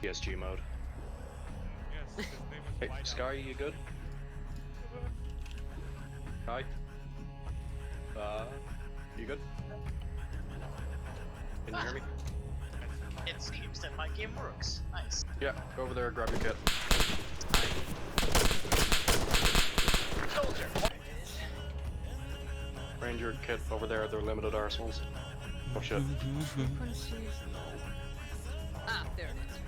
PSG mode. Yes, his name is Hey, Whiteout. Sky, you good? Sky? You good? Can you hear me? It seems that my game works. Nice. Yeah, go over there, grab your kit. Soldier. Ranger kit over there, they're limited arsenals. Oh shit. Frequencies, no. Ah, there it is.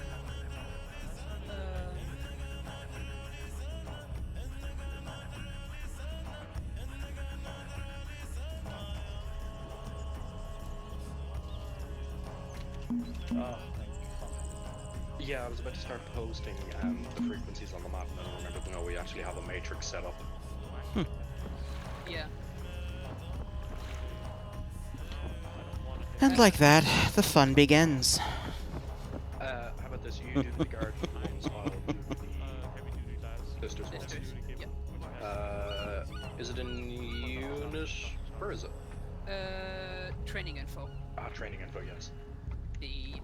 Yeah, I was about to start posting the frequencies on the map, and I remembered to know we actually have a matrix set up. Yeah. And like that, the fun begins. How about this? You do the guard ones, I'll do the Heavy duty dives. sisters ones. Yep. Is it in unit? Where is it? Training info. Ah, training info, yes. The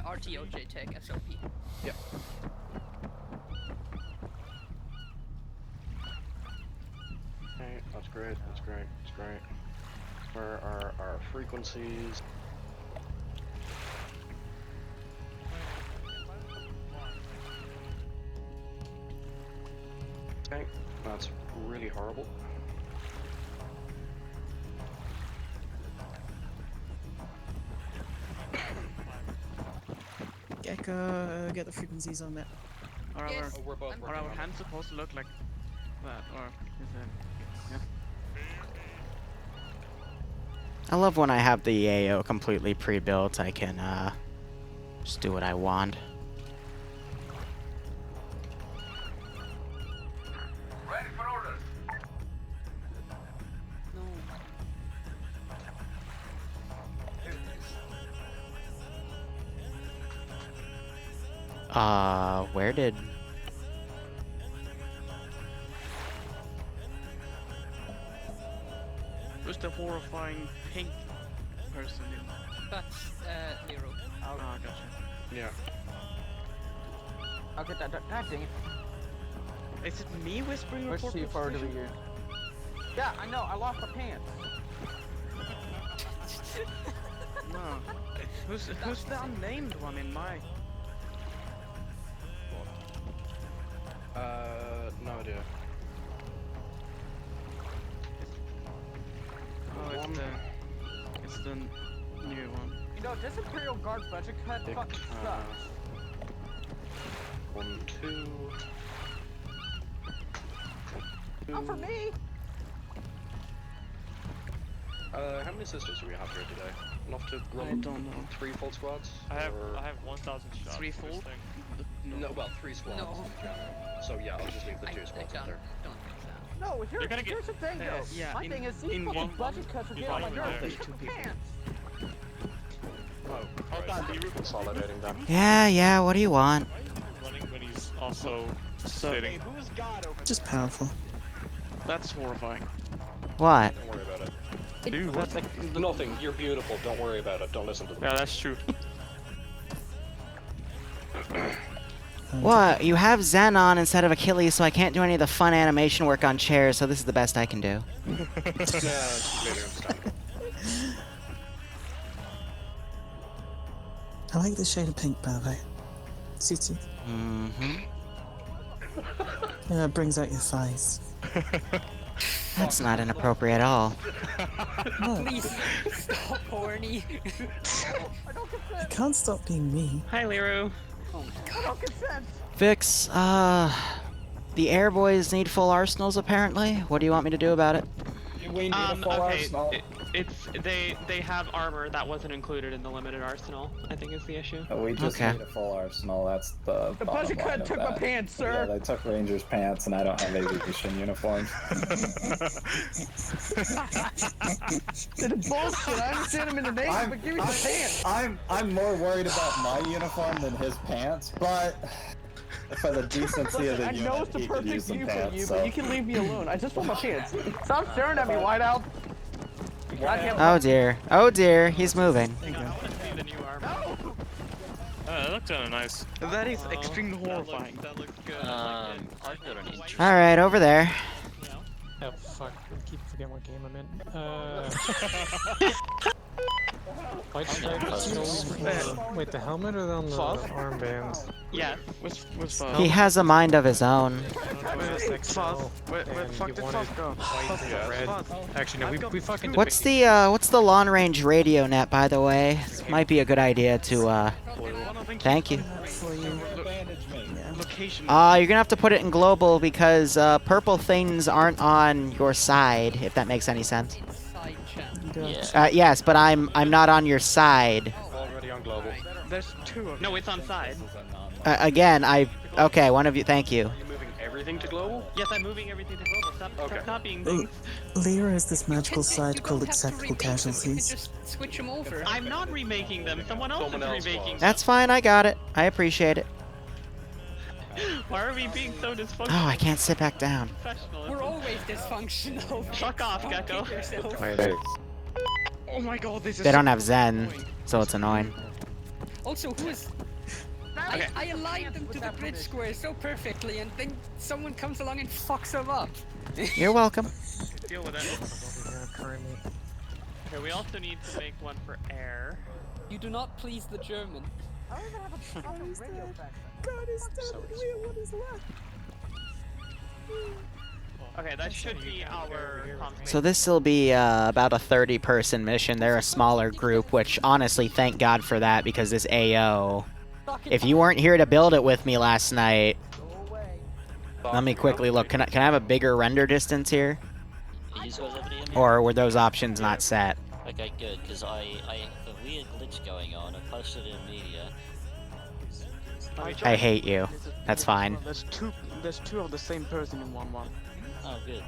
RTOJ Tech SLP. Yep. Okay, that's great, that's great, that's great. Where are our frequencies? Okay, that's really horrible. Get the frequencies on that. Are Yes. Oh, we're both are working our on it. hands supposed to look like that, or is it? Yeah. I love when I have the AO completely pre-built. I can just do what I want. Ready for orders. No. Where did... Who's the horrifying pink person in? That's Liru. Oh, gotcha. Yeah. I'll get that. God dang it. Is it me whispering Push report? too far to you. Yeah, I know. I lost my pants. No. Who's the unnamed one in my? No idea. Oh, it's the new one. You know, this Imperial Guard budget cut Pick, fucking sucks. 1, 2. Not for me. How many sisters do we have here today? Enough to I run don't know. 3 full squads? I have Or... 1,000 shots. Three for this full? thing. No, well, 3 squads. No. So yeah, I'll just leave the I 2 squads up don't there. think so. No, You're gonna get- here's the thing, though. yeah, my in- thing is these in fucking one- budget cuts are getting on my You're nerves. right. They took my pants. Oh, right. Consolidating them. Yeah, what do you want? Running when he's also So sitting. Just powerful. that's horrifying. What? Don't worry about it. Dude, That's like Nothing, you're beautiful, don't worry about it, don't listen to them. Yeah, that's true. What? You have Zen on instead of Achilles, so I can't do any of the fun animation work on chairs, so this is the best I can do. Yeah, that's completely understandable. I like the shade of pink, by the way. Suits you. Mm-hmm. Yeah, it brings out your thighs. That's not inappropriate at all. No, Please stop, horny. I can't stop being me. Hi, Liru. I don't consent. Vix, the air boys need full arsenals apparently. What do you want me to do about it? We need a full arsenal. They have armor that wasn't included in the limited arsenal, I think is the issue. We just Okay. need a full arsenal. That's the The bottom budget line cut of took my that. pants, Yeah, sir. they took Rangers pants, and I don't have aviation uniforms. It's bullshit. I understand him in the name, but give me the pants. I'm more worried about my uniform than his pants, but for the decency of the I know unit, it's the he could use perfect some view for pants. you, So. but you can leave me alone. I just want my pants. Stop staring at me, Whiteout. Oh dear. Oh dear. He's moving. Let's see the new armor. That looks kinda nice. That is extremely horrifying. That looks good. I've got an interest. All right, over there. Oh fuck, I keep forgetting what game I'm in. Why did I wait, the helmet or on the armband? Yes. What's He has a mind of his own. Actually, no, we fucking What's the long range radio net, by the way? Might be a good idea to thank you. You're gonna have to put it in global because purple things aren't on your side, if that makes any sense. Yeah. Yes, but I'm not on your side. Already on global. There's two of them. No, it's on side. Again, okay, one of you, thank you. Are you moving everything to global? Yes, I'm moving everything to global. Stop copying Oh, things. Liru has this magical site called Acceptable Casualties. Just switch them over. I'm not remaking them. Someone else is remaking them. That's fine, I got it. I appreciate it. Why are we being so dysfunctional? Oh, I can't sit back down. We're always dysfunctional. Fuck off, Gecko. Oh my god, this is. They don't have Zen, so it's annoying. Also, who is... I aligned them to the grid square so perfectly, and then someone comes along and fucks them up. You're welcome. Deal with it. Okay, we also need to make one for air. You do not please the German. Okay, that should be our So this will be about a 30-person mission. They're a smaller group, which honestly, thank God for that, because this AO... If you weren't here to build it with me last night... Let me quickly look. Can I have a bigger render distance here? Or were those options not set? Okay, good, because I have a weird glitch going on. I posted it in media. I hate you. That's fine. There's two of the same person in one. Oh, good.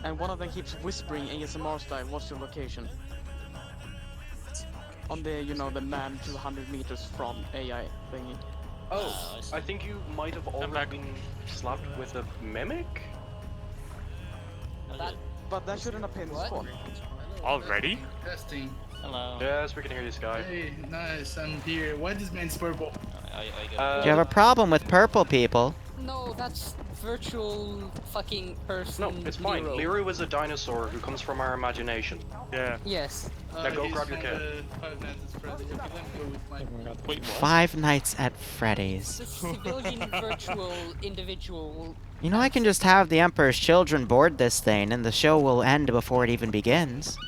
And one of them keeps whispering ASMR style, what's your location? On the, the man 200 meters from AI thingy. Oh, I think you might have already been slapped with a mimic? But that shouldn't have been the spawn. Already? Testing. Hello. Yes, we can hear you, Sky. Hey, nice, I'm here. Why this man's purple? You have a problem with purple people. No, that's virtual fucking person. No, it's fine. Liru is a dinosaur who comes from our imagination. Yeah. Yes. Now go grab your kid. Five Nights at Freddy's. The civilian virtual individual. You know, I can just have the Emperor's children board this thing, and the show will end before it even begins.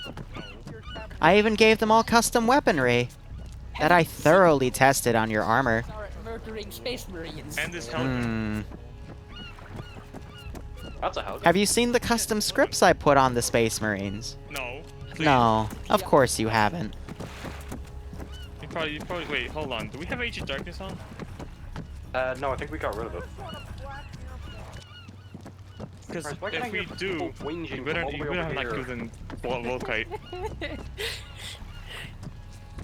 I even gave them all custom weaponry that I thoroughly tested on your armor. Murdering space marines. And this helmet. That's a hell. Have you seen the custom scripts I put on the Space Marines? No. No, of course you haven't. You probably, wait, hold on. Do we have Age of Darkness on? No, I think we got rid of it. Because if we do, you better have like good than Volkite.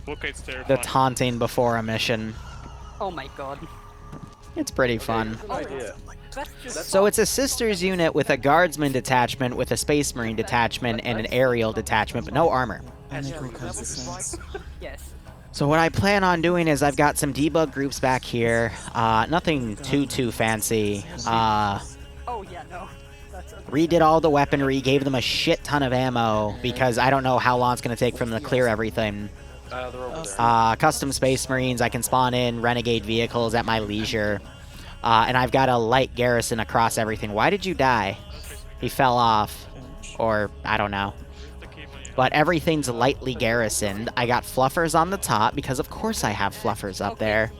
Volkite's The terrifying. taunting before a mission. Oh my god. It's pretty fun. Idea. So it's a sisters unit with a guardsman detachment, with a space marine detachment, and an aerial detachment, but no armor. Yes. So what I plan on doing is I've got some debug groups back here. Nothing too fancy. Oh yeah, no. Redid all the weaponry, gave them a shit ton of ammo, because I don't know how long it's going to take for them to clear everything. They're over there. Custom space marines, I can spawn in renegade vehicles at my leisure. And I've got a light garrison across everything. Why did you die? He fell off. Or, I don't know. But everything's lightly garrisoned. I got fluffers on the top, because of course I have fluffers up there.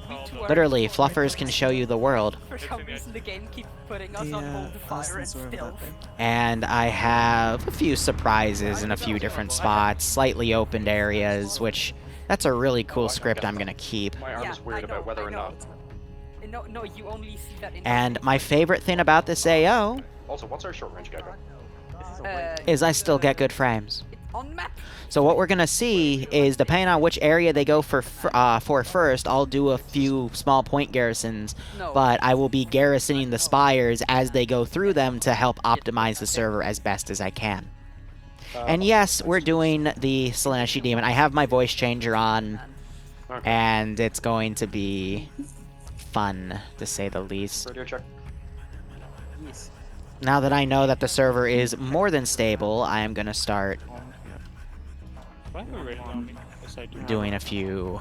Literally, fluffers can show you the world. For some reason the game keeps putting us on hold fire and stealth. And I have a few surprises in a few different spots. Slightly opened areas, which... That's a really cool script I'm gonna keep. My arm is weird about whether or not. No, you only see that in And my favorite thing about this AO... Also, what's our short range Gecko? is I still get good frames. On map. So what we're gonna see is, depending on which area they go for first, I'll do a few small point garrisons, but I will be garrisoning the spires as they go through them to help optimize the server as best as I can. And yes, we're doing the Slaashi Demon. I have my voice changer on, and it's going to be fun, to say the least. Radio check. Yes. Now that I know that the server is more than stable, I am going to start doing a few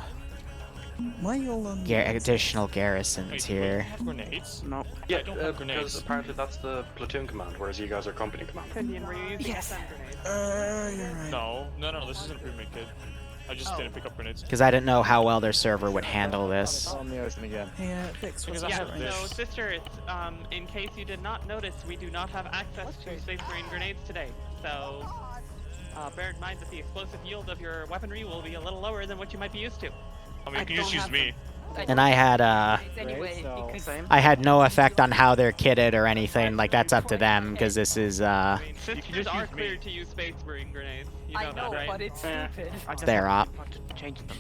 additional garrisons here. Grenades? No. Yeah, because apparently that's the platoon command, whereas you guys are company command. Indian, were you using Yes. grenades? You're right. No, this isn't a pre-made kid. I just didn't pick up grenades. Because I didn't know how well their server would handle this. On the ocean again. Yeah, Vix, what's Yeah, up? so sisters, in case you did not notice, we do not have access to Space Marine grenades today. So, bear in mind that the explosive yield of your weaponry will be a little lower than what you might be used to. I mean, you can just use me. And I had Anyway, because I had no effect on how they're kitted or anything. Like, that's up to them, because this is I mean, sisters are cleared to use Space Marine grenades. You know I know, that, right? but it's stupid. it's their op. Change them.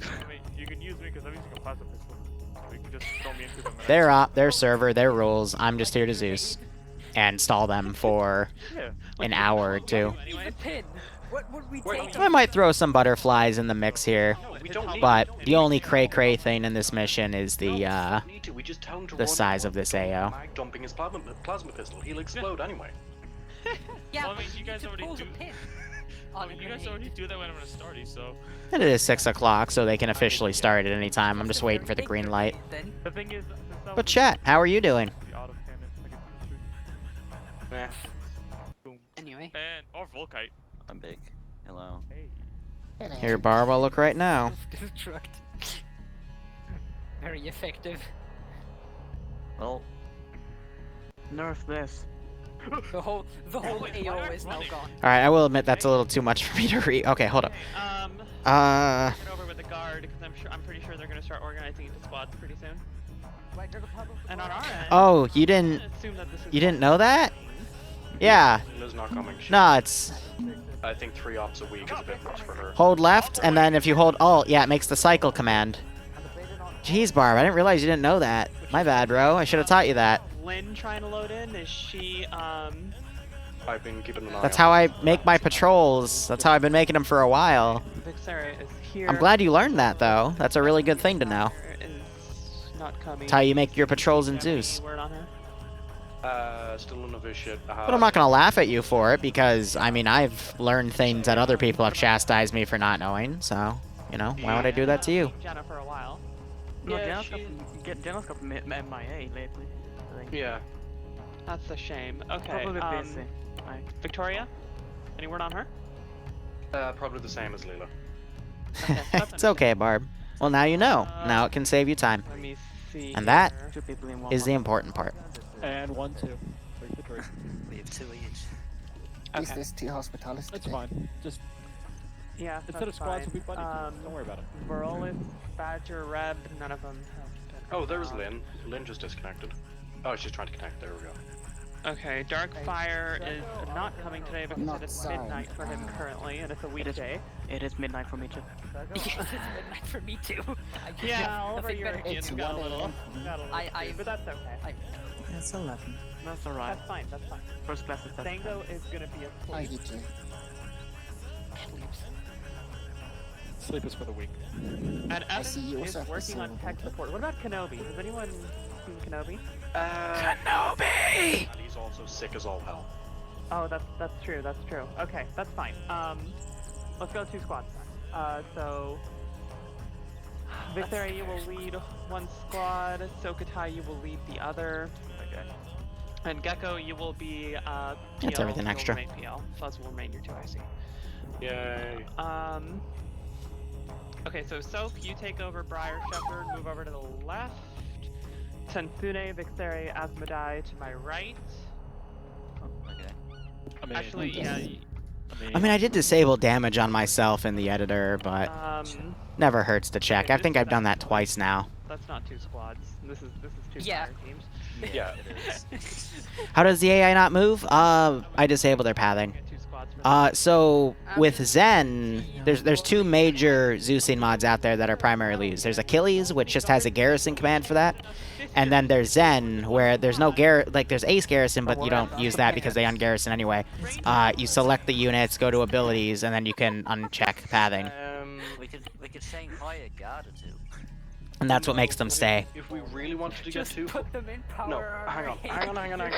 I mean, you can use me because I'm using a plasma pistol. So you can just throw me into them. Their op, their server, their rules. I'm just here to Zeus and stall them for an hour or two. Leave the pin. What would we take? I might throw some butterflies in the mix here, We don't need but the only cray-cray thing in this mission is the need to. We just tell him to the run size of this AO. mag dumping his plasma pistol. He'll explode anyway. Yeah, Well, I mean, but you guys already pulls a do- pin. I mean, you guys already do that when I'm gonna start, so. And it is 6 o'clock, so they can officially start at any time. I'm just waiting for the green light. Then The thing is, But chat, how are you doing? The autocannon, I can shoot. anyway. And or Volkite. I'm big. Hello. Hey. Here, Barb, I'll look right now. Self-destruct. Very effective. Well, nerf this. The whole AO is now gone. Alright, I will admit that's a little too much for me to read. Okay, hold up. Get over with the guard because I'm pretty sure they're gonna start organizing into squads pretty soon. And on our end, Oh, you didn't assume that this is you didn't know that? Yeah. Liz not coming. No, it's I think 3 ops a week is a bit much for her. hold left, and then if you hold Alt, yeah, it makes the cycle command. Jeez, Barb, I didn't realize you didn't know that. My bad, bro. I should have taught you that. Lynn trying to load in? Is she I've been keeping an eye That's on how I it. make my patrols. That's how I've been making them for a while. Vixera is here. I'm glad you learned that, though. That's a really good thing to know. Is not coming. That's how you make your patrols in Do you have Zeus. any word on her? Still a novitiate. But I'm not gonna laugh at you for it, because, I mean, I've learned things that other people have chastised me for not knowing, so, you know, why would I do that to you? Jenna for a while. no, Yeah, Jenna's got MIA lately. I think. Yeah. That's a shame. Okay. Probably busy. Victoria? Any word on her? Probably the same as Leela. It's okay, Barb. Well, now you know. Now it can save you time. Let me see. And that here. 2 people in 1. is the important part. And 1, 2. We have 2 each. Okay. this to hospitality? That's fine. Just Yeah. instead that's of squads, fine. we'll be buddies. Don't worry about it. Verolis, Badger, Reb, none of them have been. Oh, there's Lynn. Lynn just disconnected. Oh, she's trying to connect. There we go. Okay, Darkfire is not coming today because it is midnight for him currently, and it's a weekday. It is midnight for me too. Yes, it's midnight for me too. Yeah, all of our nothing better. Europeans got a little, but that's okay. It's 11. That's alright. That's fine, that's fine. First class is that. Tango is gonna be asleep. Sleep is for the weak. And Evan is working on tech support. What about Kenobi? Has anyone seen Kenobi? Kenobi! And he's also sick as all hell. Oh, that's true, that's true. Okay, that's fine. Let's go 2 squads. So Victoria, you will lead 1 squad. Sokatai, you will lead the other. Okay. And Gecko, you will be PL. That's everything you'll extra. remain PL. Fuzz will remain your 2 IC. Yay. Okay, so Soap, you take over Briar Shepherd, move over to the left. Tensune, Vixeri, Asmodai to my right. Oh, okay. I mean, Actually, yeah. I mean, I did disable damage on myself in the editor, but never hurts to check. I think I've done that twice now. That's not 2 squads. This is 2 Yeah. fire teams. Yeah. How does the AI not move? I disable their pathing. Okay, 2 squads VODs. So with Zen, there's two major Zeusing mods out there that are primarily used. There's Achilles, which just has a garrison command for that, and then there's Zen, where there's no there's Ace Garrison, but you don't use that because they ungarrison anyway. You select the units, go to abilities, and then you can uncheck pathing, We could Shanghai a guard or two. and that's what makes them stay. If we really wanted to get too... Put them in power. No, hang on.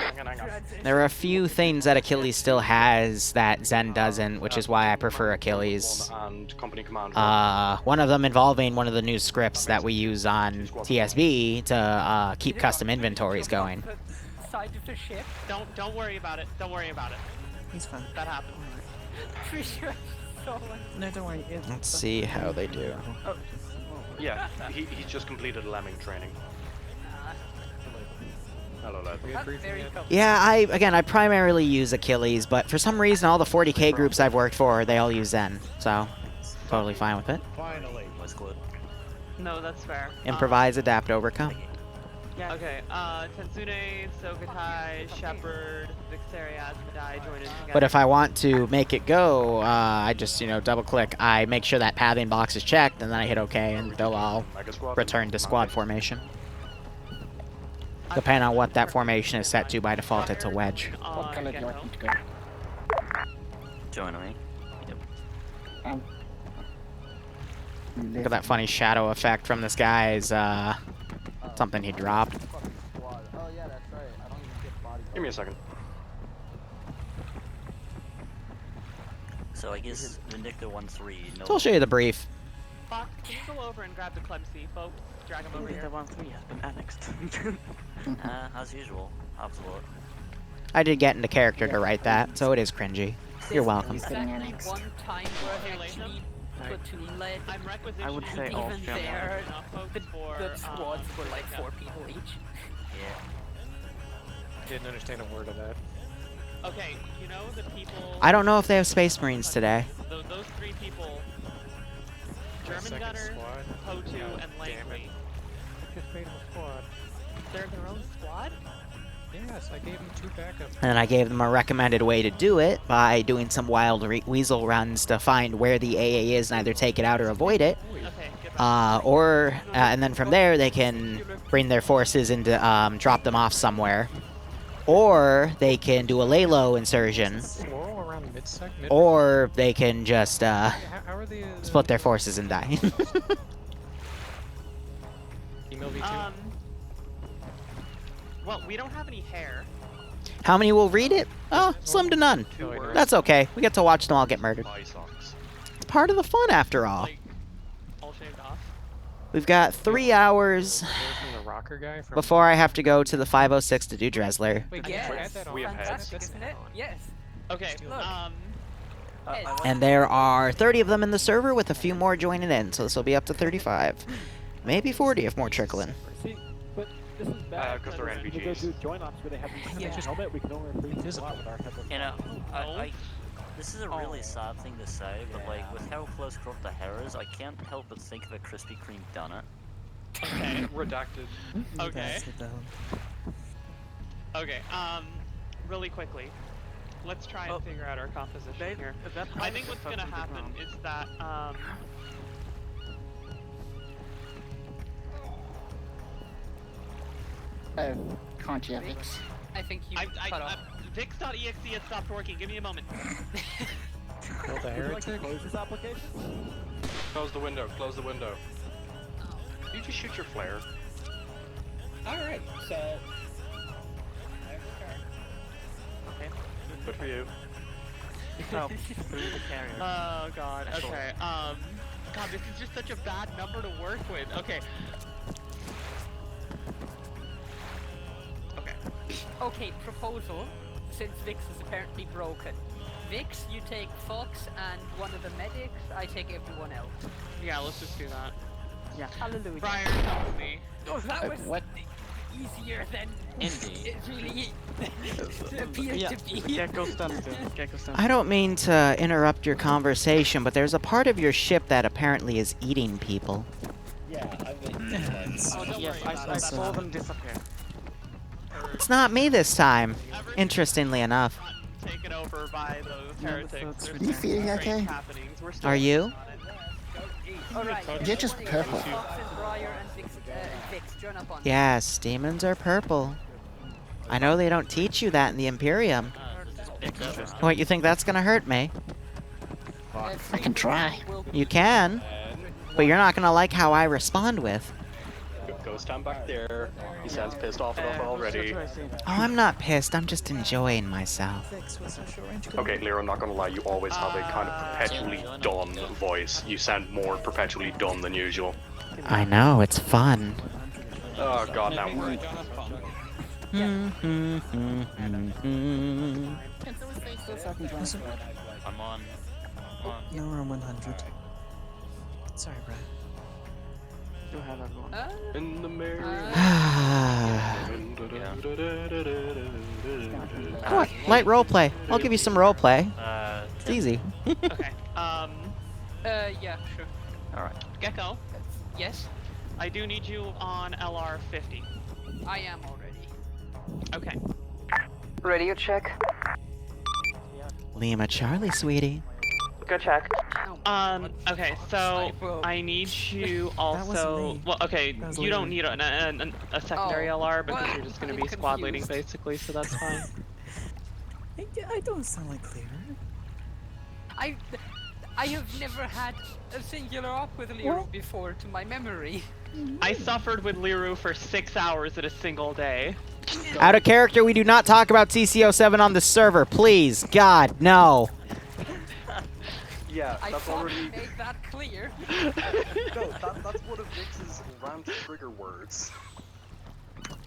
There are a few things that Achilles still has that Zen doesn't, which is why I prefer Achilles. And company command. One of them involving one of the new scripts that we use on TSB to keep custom inventories going. Side of the ship. Don't worry about it. Don't worry about it. He's fine. That happened. No, don't worry. Let's see how they do. Yeah, he's just completed lemming training. Hello, lad. Yeah, I primarily use Achilles, but for some reason all the 40k groups I've worked for, they all use Zen, so totally fine with it. Finally. No, that's fair. Improvise, adapt, overcome. Yeah. Okay, Tensune, Sokatai, Shepard, Vixaria, Asmodai join in together. But if I want to make it go, I just, double click, I make sure that pathing box is checked, and then I hit OK, and they'll all return to squad formation. Depending on what that formation is set to, by default it's a wedge. What color do you want me to go? Join me. Yep. Look at that funny shadow effect from this guy's, something he dropped. Give me a second. So I guess Vindicta 1-3. No. So I'll show you the brief. Fox, can you go over and grab the Clemcy, folks? Drag him over here. Vindicta 1-3 has been annexed. As usual. Absolute. I did get into character to write that, so it is cringy. You're welcome. Exactly one time where I actually platoon led. I would say all even there, the squads were like 4 people each. Yeah. Didn't understand a word of that. Okay, you know the people... I don't know if they have Space Marines today. Those 3 people, German Gunner, Potu, and Langley. I just made them a squad. They're their own squad? Yes, I gave them 2 backup. And then I gave them a recommended way to do it by doing some wild weasel runs to find where the AA is and either take it out or avoid it. And then from there they can bring their forces and drop them off somewhere. Or they can do a lay low insursion. Or they can just split their forces and die. Email V2. Well, we don't have any hair. How many will read it? Oh, slim to none. That's okay. We get to watch them all get murdered. It's part of the fun, after all. All shaved off. We've got 3 hours before I have to go to the 506 to do Dresler. Yes. We have heads. Isn't it? Yes. Okay, And there are 30 of them in the server with a few more joining in, so this will be up to 35. Maybe 40 if more trickle in. This is bad. Because they're When we go NPGs. do join ops where they have these helmet, we can only read this a lot with our headless. You know, this is a really sad thing to say, but like, with how close cropped the hair is, I can't help but think of a Krispy Kreme donut. Okay. Redacted. Okay. Okay, really quickly. Let's try and figure out our composition here. I think what's gonna happen is that, Can't you, Vix? I think you cut off. Vix.exe has stopped working, give me a moment. Well, the heretic? Close this application? Close the window, close the window. You just shoot your flare. Alright, so... Okay. Good for you. Oh, through the carrier. Oh god, okay, God, this is just such a bad number to work with. Okay. Okay, proposal, since Vix is apparently broken. Vix, you take Fox and one of the medics, I take everyone else. Yeah, let's just do that. Yeah. Hallelujah. Briar, come with me. Oh, that was easier than it really appeared to be. I don't mean to interrupt your conversation, but there's a part of your ship that apparently is eating people. Yeah, I've been... Yes, I saw them disappear. It's not me this time, interestingly enough. Take it over by those heretics. There's You feeling strange okay? happenings. We're still Are you? working on it. Alright. You're just purple. Fox and Briar and Vix, join up on Yes, demons are purple. I know they don't teach you that in the Imperium. What, you think that's gonna hurt me? I can try. You can, but you're not gonna like how I respond with. Go stand back there. He sounds pissed off enough already. Oh, I'm not pissed. I'm just enjoying myself. Okay, Liru, I'm not gonna lie. You always have a kind of perpetually done voice. You sound more perpetually done than usual. I know, it's fun. Oh god, now we're... I'm on. No, we're on 100. Sorry, Brad. You have everyone. In the mirror. Come on, light roleplay. I'll give you some roleplay. It's easy. Okay. yeah, sure. Alright. Gecko, Yes, I do need you on LR 50. I am already. Okay. Radio check. Lima Charlie, sweetie. Good check. Okay, so I need you also. me. Well, okay, That was you don't Liru. need a secondary Oh, LR because well, you're just going to I'm be squad leading confused. basically, so that's fine. I don't sound like clear. I have never had a singular op with Liru before, to my memory. I suffered with Liru for 6 hours at a single day. Out of character, we do not talk about CCO7 on the server, please. God, no. Yeah, I that's thought already... we made that clear. No, that's one of Vix's rant trigger words.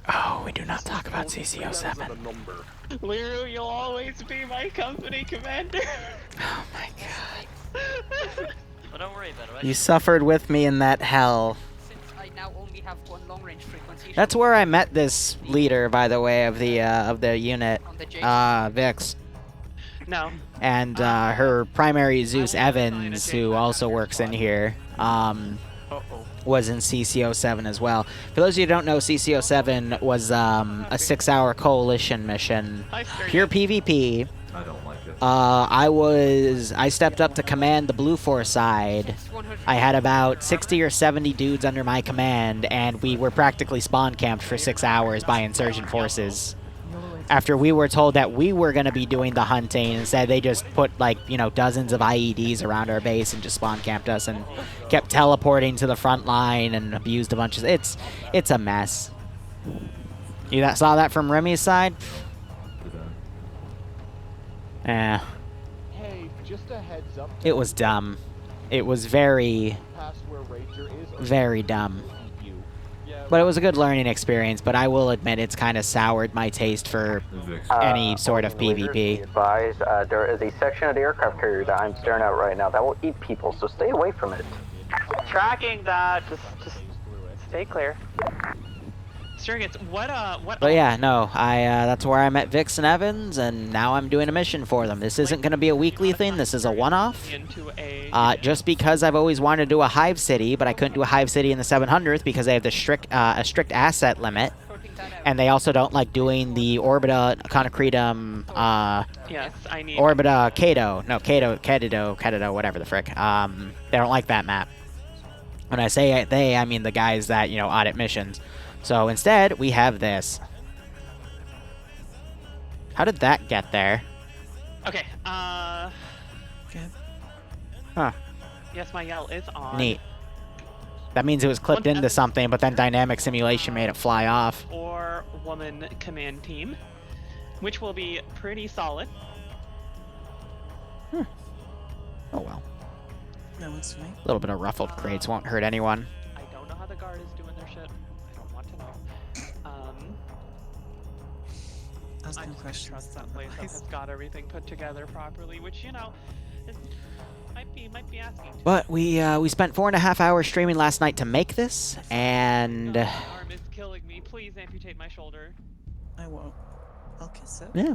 Oh, we do not talk about That CCO7. is a number. Liru, you'll always be my company commander. Oh my god. But don't worry about it. You suffered with me in that hell. Since I now only have one long range frequency. That's where I met this leader, by the way, of the unit, On the J. Vix. No. And her primary Zeus Evans, who also works in here, was in CCO7 as well. For those of you who don't know, CCO7 was a 6-hour coalition mission, pure PvP. I don't like it. I stepped up to command the Blue Force side. I had about 60 or 70 dudes under my command, and we were practically spawn camped for 6 hours by insurgent forces. After we were told that we were going to be doing the hunting, instead they just put, like, you know, dozens of IEDs around our base and just spawn camped us and kept teleporting to the front line and abused a bunch of... It's a mess. You saw that from Remy's side? Eh. Hey, just a heads up. It was dumb. It was very, very dumb. But it was a good learning experience, but I will admit it's kind of soured my taste for any sort of PvP. Advise, there is a section of the aircraft carrier that I'm staring at right now that will eat people, so stay away from it. Tracking that. Just stay clear. Surrogates, what But yeah, no, that's where I met Vix and Evans, and now I'm doing a mission for them. This isn't going to be a weekly thing, this is a one-off. Just because I've always wanted to do a Hive City, but I couldn't do a Hive City in the 700th because they have the a strict asset limit. And they also don't like doing the Orbita Concretum, Yes, I need... Orbita Kato. No, Kato, whatever the frick. They don't like that map. When I say they, I mean the guys that, you know, audit missions. So instead, we have this. How did that get there? Okay, Huh. Yes, my yell is on. Neat. That means it was clipped into something, but then dynamic simulation made it fly off. Or woman command team, which will be pretty solid. Oh well. No, it's me. A little bit of ruffled crates won't hurt anyone. I don't know how the guard is doing their shit. I don't want to know. Ask I them just questions. trust that place that has got everything put together properly, which, you know, might be asking. But we spent 4.5 hours streaming last night to make this, and My arm is killing me. Please amputate my shoulder. I won't. I'll kiss it. yeah,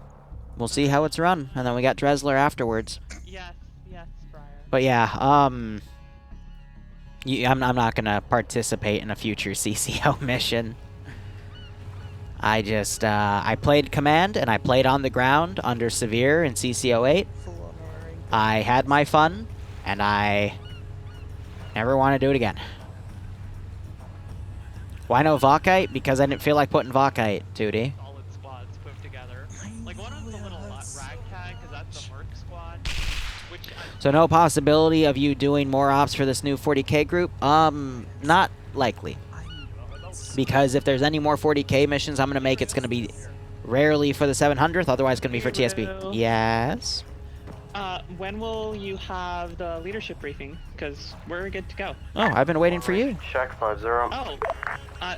we'll see how it's run, and then we got Dresler afterwards. Yes, Briar. But yeah, I'm not gonna participate in a future CCO mission. I just, I played Command, and I played on the ground under Severe in CC08. I had my fun, and I never want to do it again. Why no Valkite? Because I didn't feel like putting Valkite, Tootie. Solid squads put together. Like one of them's a little ragtag, because that's the Merc squad. Which So no possibility of you doing more ops for this new 40k group? Not likely. Because if there's any more 40k missions I'm going to make, it's going to be rarely for the 700th, otherwise it's going to be for TSB. Yes? When will you have the leadership briefing? Because we're good to go. Oh, I've been waiting for you. Check 50. Oh,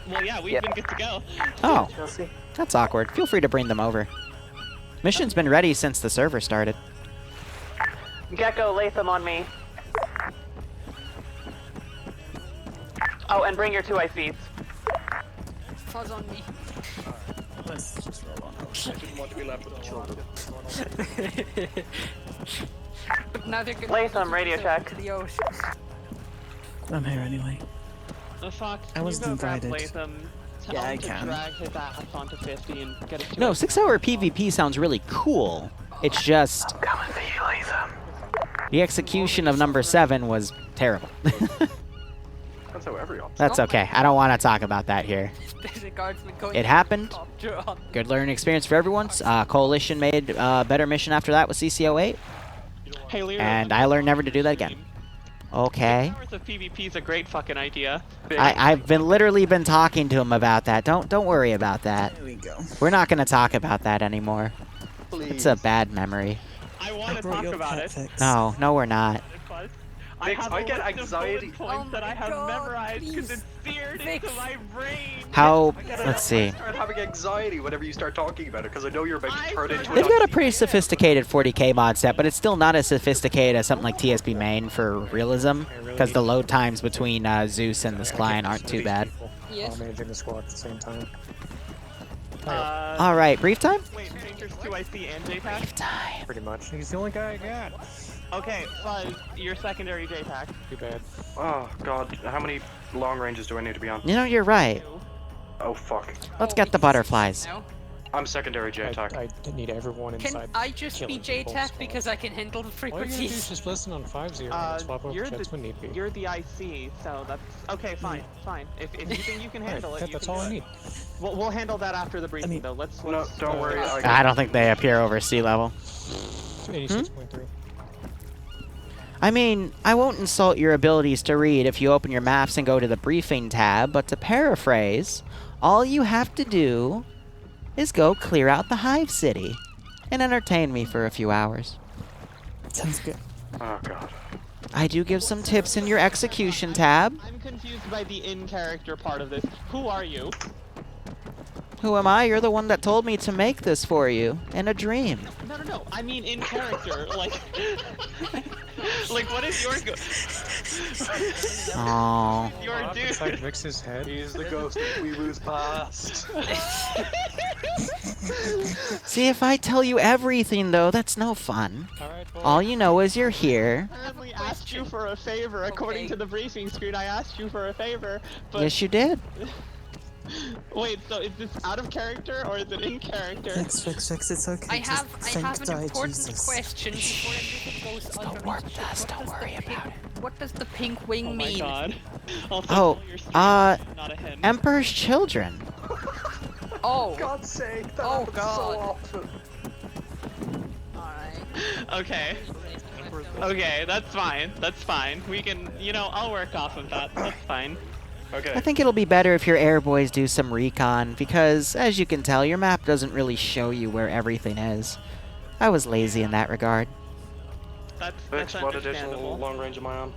well, yeah, we've been good to go. Oh, that's awkward. Feel free to bring them over. Mission's been ready since the server started. Gecko, Latham on me. Oh, and bring your 2 ICs. Fuzz on me. Let's just roll on. I didn't want to be left with children. But now they're gonna Latham, radio check. to the oceans. I'm here anyway. The Fox, I wasn't grab invited. Latham, tell Yeah, I him to can. drag his ass onto 50 and get it to No, us. 6-hour PvP sounds really cool. It's just... Coming for you, Latham. the execution of number 7 was terrible. That's how every op. That's okay. I don't want to talk about that here. There's a guardsman going It happened. helicopter on. Good learning experience for everyone. Coalition made a better mission after that with CC08. Hey, Liru, And I learned never to do that again. Okay. Hours of PvP is a great fucking idea. I've literally been talking to him about that. Don't worry about that. There we go. We're not going to talk about that anymore. Please. It's a bad memory. I want to brought talk your about pet it. fix. No, we're not. Vix, I get anxiety. Points that I have memorized because please. it's seared Vix. into my brain. How... I let's see. start having anxiety whenever you start talking about it, because I know you're about to turn into They've an got a pretty sophisticated 40k mod set, but it's still not as sophisticated as something like TSB main for realism, because the load times between Zeus and this client aren't too bad. Yes. Managing the squad at the same time. Alright, brief time? Wait, Painter's 2IC and JPack? Brief time. Pretty much. He's the only guy I got. Okay, Fuzz, your secondary JPack. Too bad. Oh god, how many long ranges do I need to be on? You know, you're right. Oh fuck. Let's get the butterflies. No. I'm secondary J-Tac. I need everyone Can inside. I just be killing people JTAC squad. because I can handle the All you gotta do is frequencies? just listen on 5-0 and swap over You're jets when need be. You're the IC, so that's okay. Fine, fine. If you think you can handle it, you That's can all do I it. need. We'll handle that after the briefing, though. Let's. No, don't worry. I don't think they appear over sea level. 86.3. I mean, I won't insult your abilities to read if you open your maps and go to the briefing tab, but to paraphrase, all you have to do is go clear out the Hive City and entertain me for a few hours. Sounds good. Oh god. I do give some tips in your execution tab. I'm confused by the in-character part of this. Who are you? Who am I? You're the one that told me to make this for you in a dream. No. I mean in character. Like, like what is your Oh. your dude? Inside Vix's head. He's the ghost of Weeru's past. See, if I tell you everything, though, that's no fun. All you know is you're here. I apparently asked you for a favor. According to the briefing screen, I asked you for a favor. But Yes, you did. wait, so is this out of character or is it in character? Fix, it's okay. I have Just an die, important Jesus. question before everything goes Don't warp dust, don't worry about it. What does the pink wing Oh my mean? god. Oh, not a him. Emperor's Children. Oh. God's sake, that Oh, happens God. so often. Alright. Okay. Okay, that's fine. That's fine. We can, I'll work off of that. That's fine. Okay. I think it'll be better if your air boys do some recon, because, as you can tell, your map doesn't really show you where everything is. I was lazy in that regard. That's Vix, what additional understandable. long range am I on?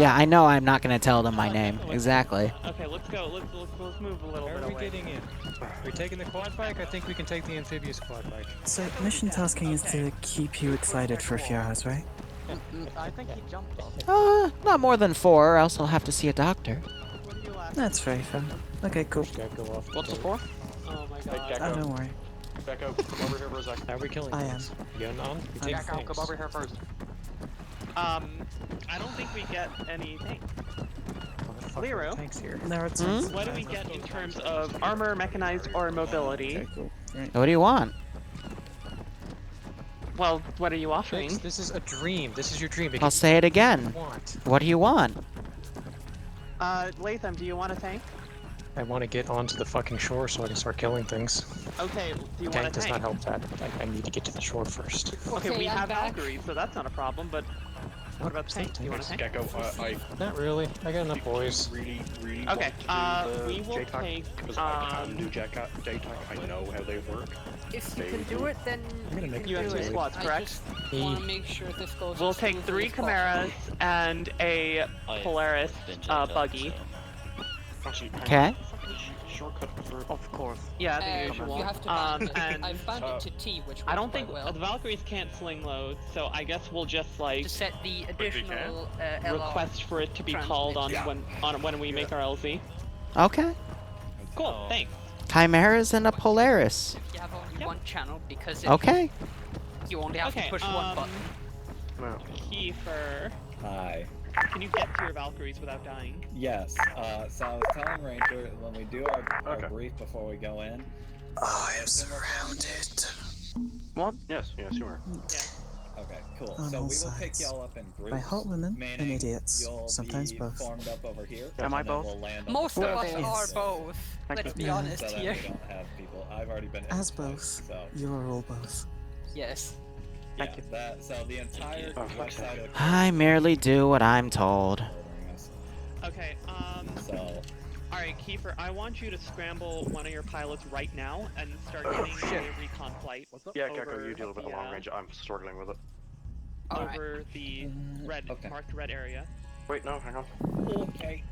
Yeah, I know I'm not going to tell them my name. Exactly. Okay, let's go. Let's move a little bit Where are we away. getting in? We're taking the quad bike? I think we can take the amphibious quad bike. So, mission tasking is to keep you excited for a few hours, right? I think he jumped off. Not more than 4, or else I'll have to see a doctor. That's very fun. Okay, cool. What's the for? Oh my god. Oh, don't worry. Gecko, come over here for a sec. How are we killing I things? Gun on? We take Gecko, things. come over here first. I don't think we get anything. Liru, tanks here. what do we get in terms of armor, mechanized, or mobility? What do you want? Well, what are you offering? Vix, this is a dream. This is your dream. I'll say it again. What do you want? Latham, do you want a tank? I want to get onto the fucking shore so I can start killing things. Okay, do you want Tank a does tank? not help that. I need to get to the shore first. Okay, we I'm have back. Valkyries, so that's not a problem, but what about the tank? Do you want a tank? Gecko, Not really. I got enough boys. really Okay, want to do we the will JTAC, take, because I can do JTAC. I know how they work. If you can do it, then you have 2 squads, I correct? just want to make sure this goes. We'll as take smoothly 3 as possible. Chimeras and a Polaris buggy. Okay. Shortcut for... Of course. Yeah, the usual. You have to band it. And I've banded to T, which I don't works think quite well. the Valkyries can't sling load, so I guess we'll just like To set the additional LR request for it to be called on when we make our LZ. Okay. Cool, thanks. Chimeras and a Polaris. You have only one channel because Okay. you only have to push one button. Kiefer, Hi. can you get to your Valkyries without dying? Yes. So I was telling Ranger when we do our brief before we go in. I am surrounded. What? Yes, you are. Okay, cool. On So all we will pick sides. y'all up in groups. By hot women and meaning idiots, you'll sometimes be both. formed up over here. Am I and then both? we'll land on Most the of us surface. are both. Let's be Yeah. honest So that here. we don't have people. I've already been in As twice, both, so you are all both. Yes. yeah, that. So the entire west side of the I merely do what I'm told. Okay, So alright, Kiefer, I want you to scramble one of your pilots right now and start getting a recon flight. Yeah, Gecko, over you deal with the long range. I'm struggling with it. over the marked red area. Wait, no, hang on. okay.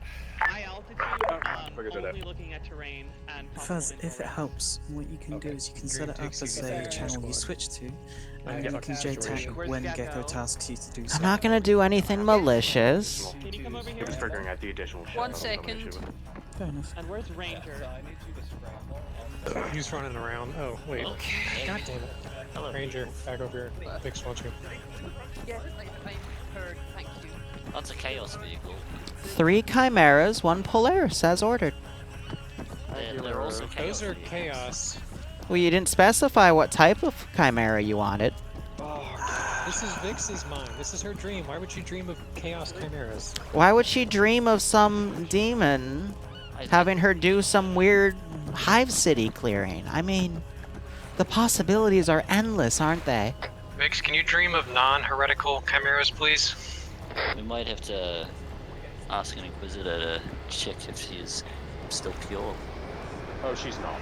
High altitude, figured it out. only looking at terrain and Fuzz, possible if it infrared. helps, what you can do is you can set it up as a channel you switch to, and Yeah. you can JTAG Where's when Gecko? Gecko tasks you to do so. I'm not gonna do anything malicious. Can you come over here? It was figuring out the additional shit. One I don't have an issue second. with it. Fair enough. And where's Ranger? So I need you to scramble. He's running around. Oh, wait. God damn it. Hello. Ranger, back over here. Vix wants you. Yes, I heard. Thank you. That's a chaos vehicle. 3 Chimeras, 1 Polaris, as ordered. They're also chaos Those are vehicles. chaos. Well, you didn't specify what type of Chimera you wanted. This is Vix's mind. This is her dream. Why would she dream of chaos chimeras? Why would she dream of some demon having her do some weird Hive City clearing? I mean, the possibilities are endless, aren't they? Vix, can you dream of non-heretical chimeras, please? We might have to ask an Inquisitor to check if she is still pure. Oh, she's not.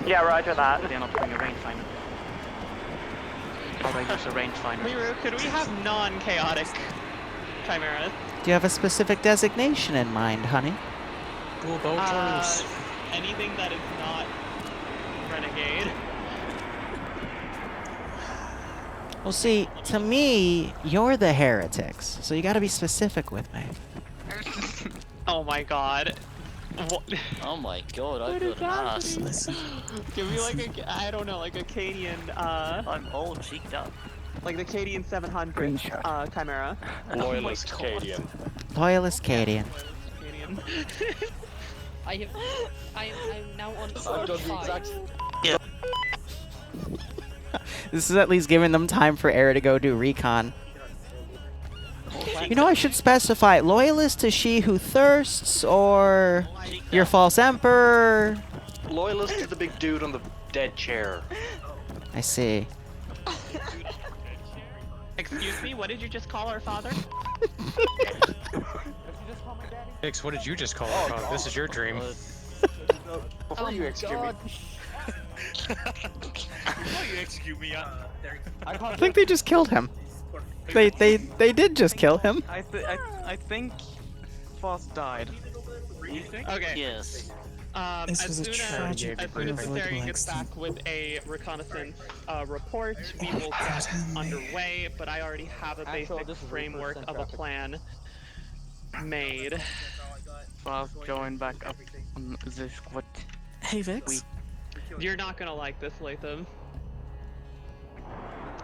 Yeah, roger that. They're not doing a rangefinder. How do I use a rangefinder? Liru, could we have non-chaotic chimeras? Do you have a specific designation in mind, honey? Cool boaters. Anything that is not renegade. Well, see, to me, you're the heretics, so you gotta be specific with me. Oh my god. What? Oh my god, I've What got is an ass. Listen, Give me like a, I don't know, like a Cadian, I'm all cheeked up. like the Cadian 700, Chimera. Loyalist Cadian. Loyalist Cadian. Cadian. I'm now on I've done the exact. This is at least giving them time for Era to go do recon. You know, I should specify, loyalist to she who thirsts, or your false emperor. Loyalist to the big dude on the dead chair. I see. Excuse me, what did you just call our father? Vix, what did you just call it? Oh, this is your dream. Before you execute me. Before you execute me, I think they just killed him. They did just kill him. I think Foss died. You think? Okay. Yes. This As was a soon tragic as Therian gets back with a reconnaissance report, we will get underway, but I already have a basic framework of a plan made. Foss going back up on the squad. Hey Vix. You're not gonna like this, Latham.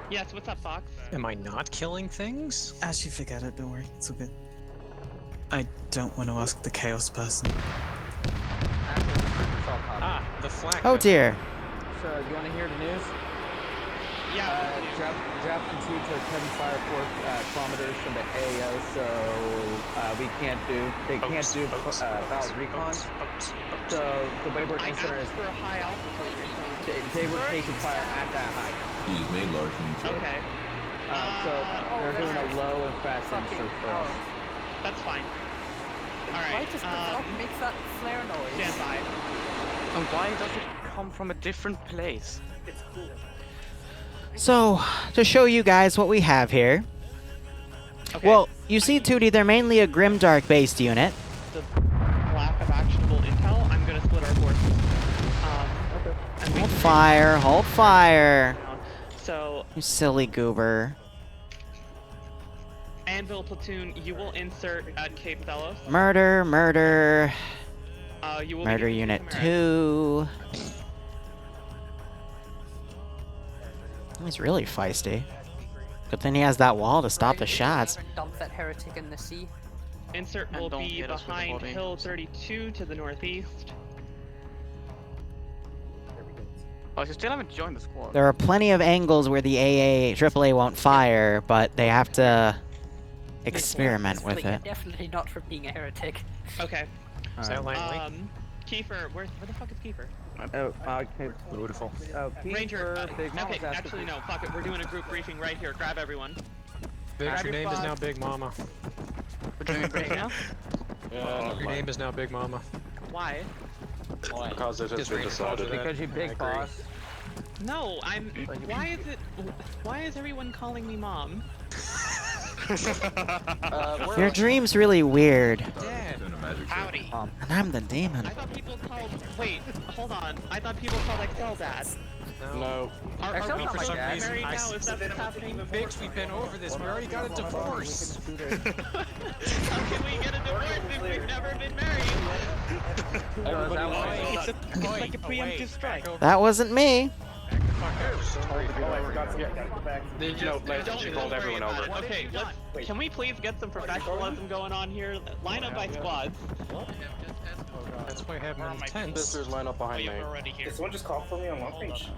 Yes, what's up, Fox? Am I not killing things? As you figure it out, don't worry, it's all good. I don't want to ask the chaos person. Ah, the flag. Oh dear. So, do you want to hear the news? Yeah. Draft Institute took 75 kilometers from the AO, so they can't do valid recon. So the way we're concerned is for a high altitude. they were taking fire at that height. He's made large neutral. Okay. So they're doing a low and fast insert for us. That's fine. Why Alright, just makes that flare noise? stand by. And why does it come from a different place? It's cool. So, to show you guys what we have here. Okay. Well, you see, Tootie, they're mainly a Grimdark based unit. The lack of actionable intel, I'm gonna split our forces. Hold fire, hold fire. So, You silly goober. Anvil Platoon, you will insert at Cape Delos. Murder, murder. You will Murder be Unit Chimera. 2. He's really feisty. Good thing he has that wall to stop the shots. Dump that heretic in the sea. Insert And will don't be hit us with the behind body. Hill 32 to the northeast. Oh, you still haven't joined the squad. There are plenty of angles where the AAA won't fire, but they have to experiment with it. Definitely not for being a heretic. Okay. Is that Langley? Kiefer, where the fuck is Kiefer? Beautiful. Ranger, okay, actually no, fuck it, we're doing a group briefing right here, grab everyone. Your name is now Big Mama. We're doing it right now? Your name is now Big Mama. Why? Because it has been decided. Because you big boss. No, why is everyone calling me mom? Your dream's really weird. Howdy. And I'm the demon. I thought people called, wait, hold on, I thought people called Excel dad. No. Are we for some still reason, married now? Is that what's happening? Biggs, we've been over this. We already got a divorce. How can we get a divorce if we've never been married? It's like a preemptive strike. That wasn't me. She called everyone over. Okay, can we please get some professionalism going on here? Line up by squads. That's why I have my tents. Sisters, line up behind me. Did someone just call for me on one page?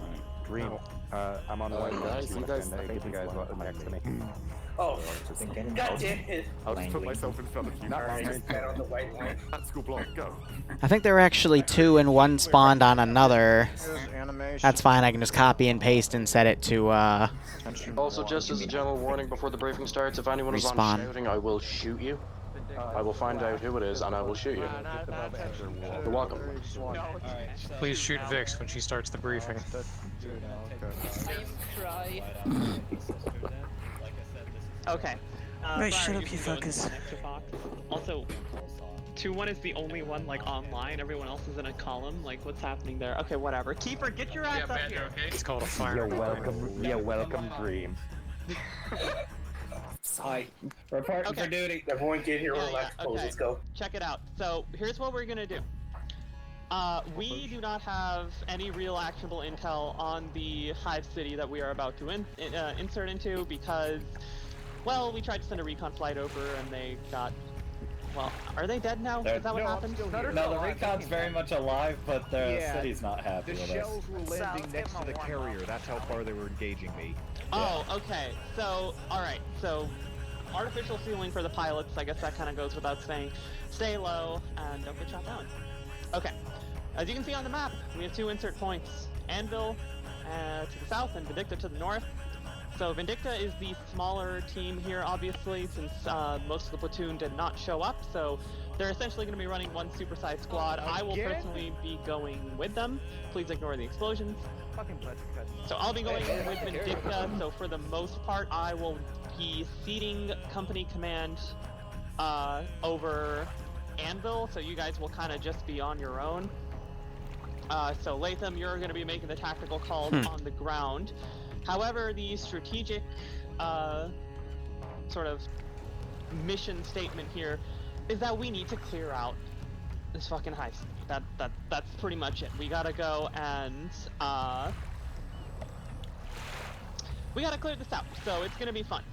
Dream. I'm on the white guys. You guys, I think you guys are next to me. Oh, God damn it. I'll just put myself in front of you. Not Alright, just get on the white line. At school block, go. I think there were actually 2 and 1 spawned on another. That's fine, I can just copy and paste and set it to, Also, just as a general warning before the briefing starts, if anyone is on Respawn. shouting, I will shoot you. I will find out who it is, and I will shoot you. You're welcome. Please shoot Vix when she starts the briefing. Try. Okay. Right, shut up, you fuckers. Also, 2-1 is the only one, like, online. Everyone else is in a column. Like, what's happening there? Okay, whatever. Keeper, get your ass up here. It's called a fire. You're welcome, Dream. Hi. Reporting for duty. Everyone get here. We're left. Let's go. Check it out. So, here's what we're gonna do. We do not have any real actionable intel on the Hive city that we are about to insert into because, well, we tried to send a recon flight over and they got... Well, are they dead now? Is that what happened? No, the recon's very much alive, but the city's not happy The with us. shells were landing next to the carrier. That's how far they were engaging me. Oh, okay. So, alright. So, artificial ceiling for the pilots. I guess that kind of goes without saying. Stay low and don't get shot down. Okay. As you can see on the map, we have 2 insert points. Anvil to the south and Vindicta to the north. So Vindicta is the smaller team here, obviously, since most of the platoon did not show up. So they're essentially going to be running one supersized squad. I will personally be going with them. Please ignore the explosions. So I'll be going with Vindicta. So for the most part, I will be ceding company command over Anvil. So you guys will kind of just be on your own. So Latham, you're going to be making the tactical calls on the ground. However, the strategic sort of mission statement here is that we need to clear out this fucking Hive. That's pretty much it. We gotta go and we gotta clear this out. So it's gonna be fun.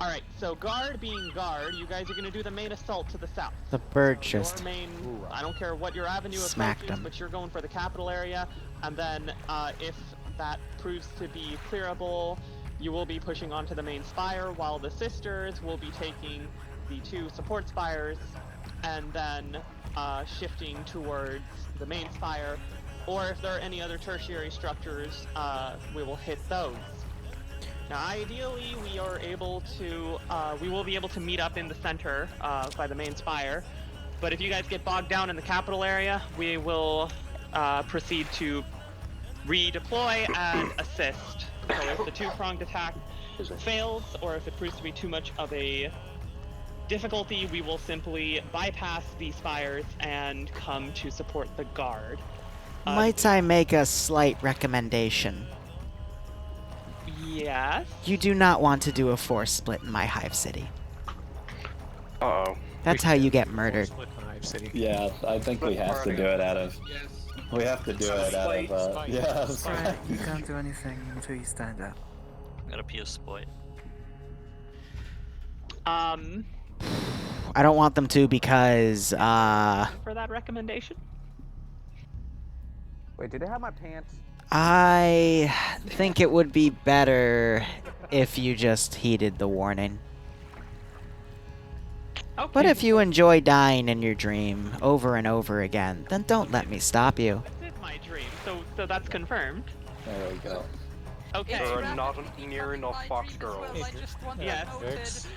Alright, so guard being guard, you guys are gonna do the main assault to the south. The bird just Your main, I don't care what your avenue of smacked approach is, him. but you're going for the capital area, and then if that proves to be clearable, you will be pushing onto the main spire, while the sisters will be taking the 2 support spires, and then shifting towards the main spire, or if there are any other tertiary structures, we will hit those. Now, ideally, we will be able to meet up in the center by the main spire, but if you guys get bogged down in the capital area, we will proceed to redeploy and assist. So if the 2-pronged attack fails, or if it proves to be too much of a difficulty, we will simply bypass these spires and come to support the guard. Might I make a slight recommendation? Yes? You do not want to do a force split in my Hive City. Uh-oh. That's how you get murdered. Yeah, I think we have to do it out of... We have to do it out of, yeah. Right, you can't do anything until you stand up. Gotta be a split. I don't want them to because, For that recommendation? Wait, did I have my pants? I think it would be better if you just heeded the warning. Okay. But if you enjoy dying in your dream over and over again, then don't let me stop you. This is my dream, so that's confirmed. There we go. Okay. There are not near enough fox girls. Yes.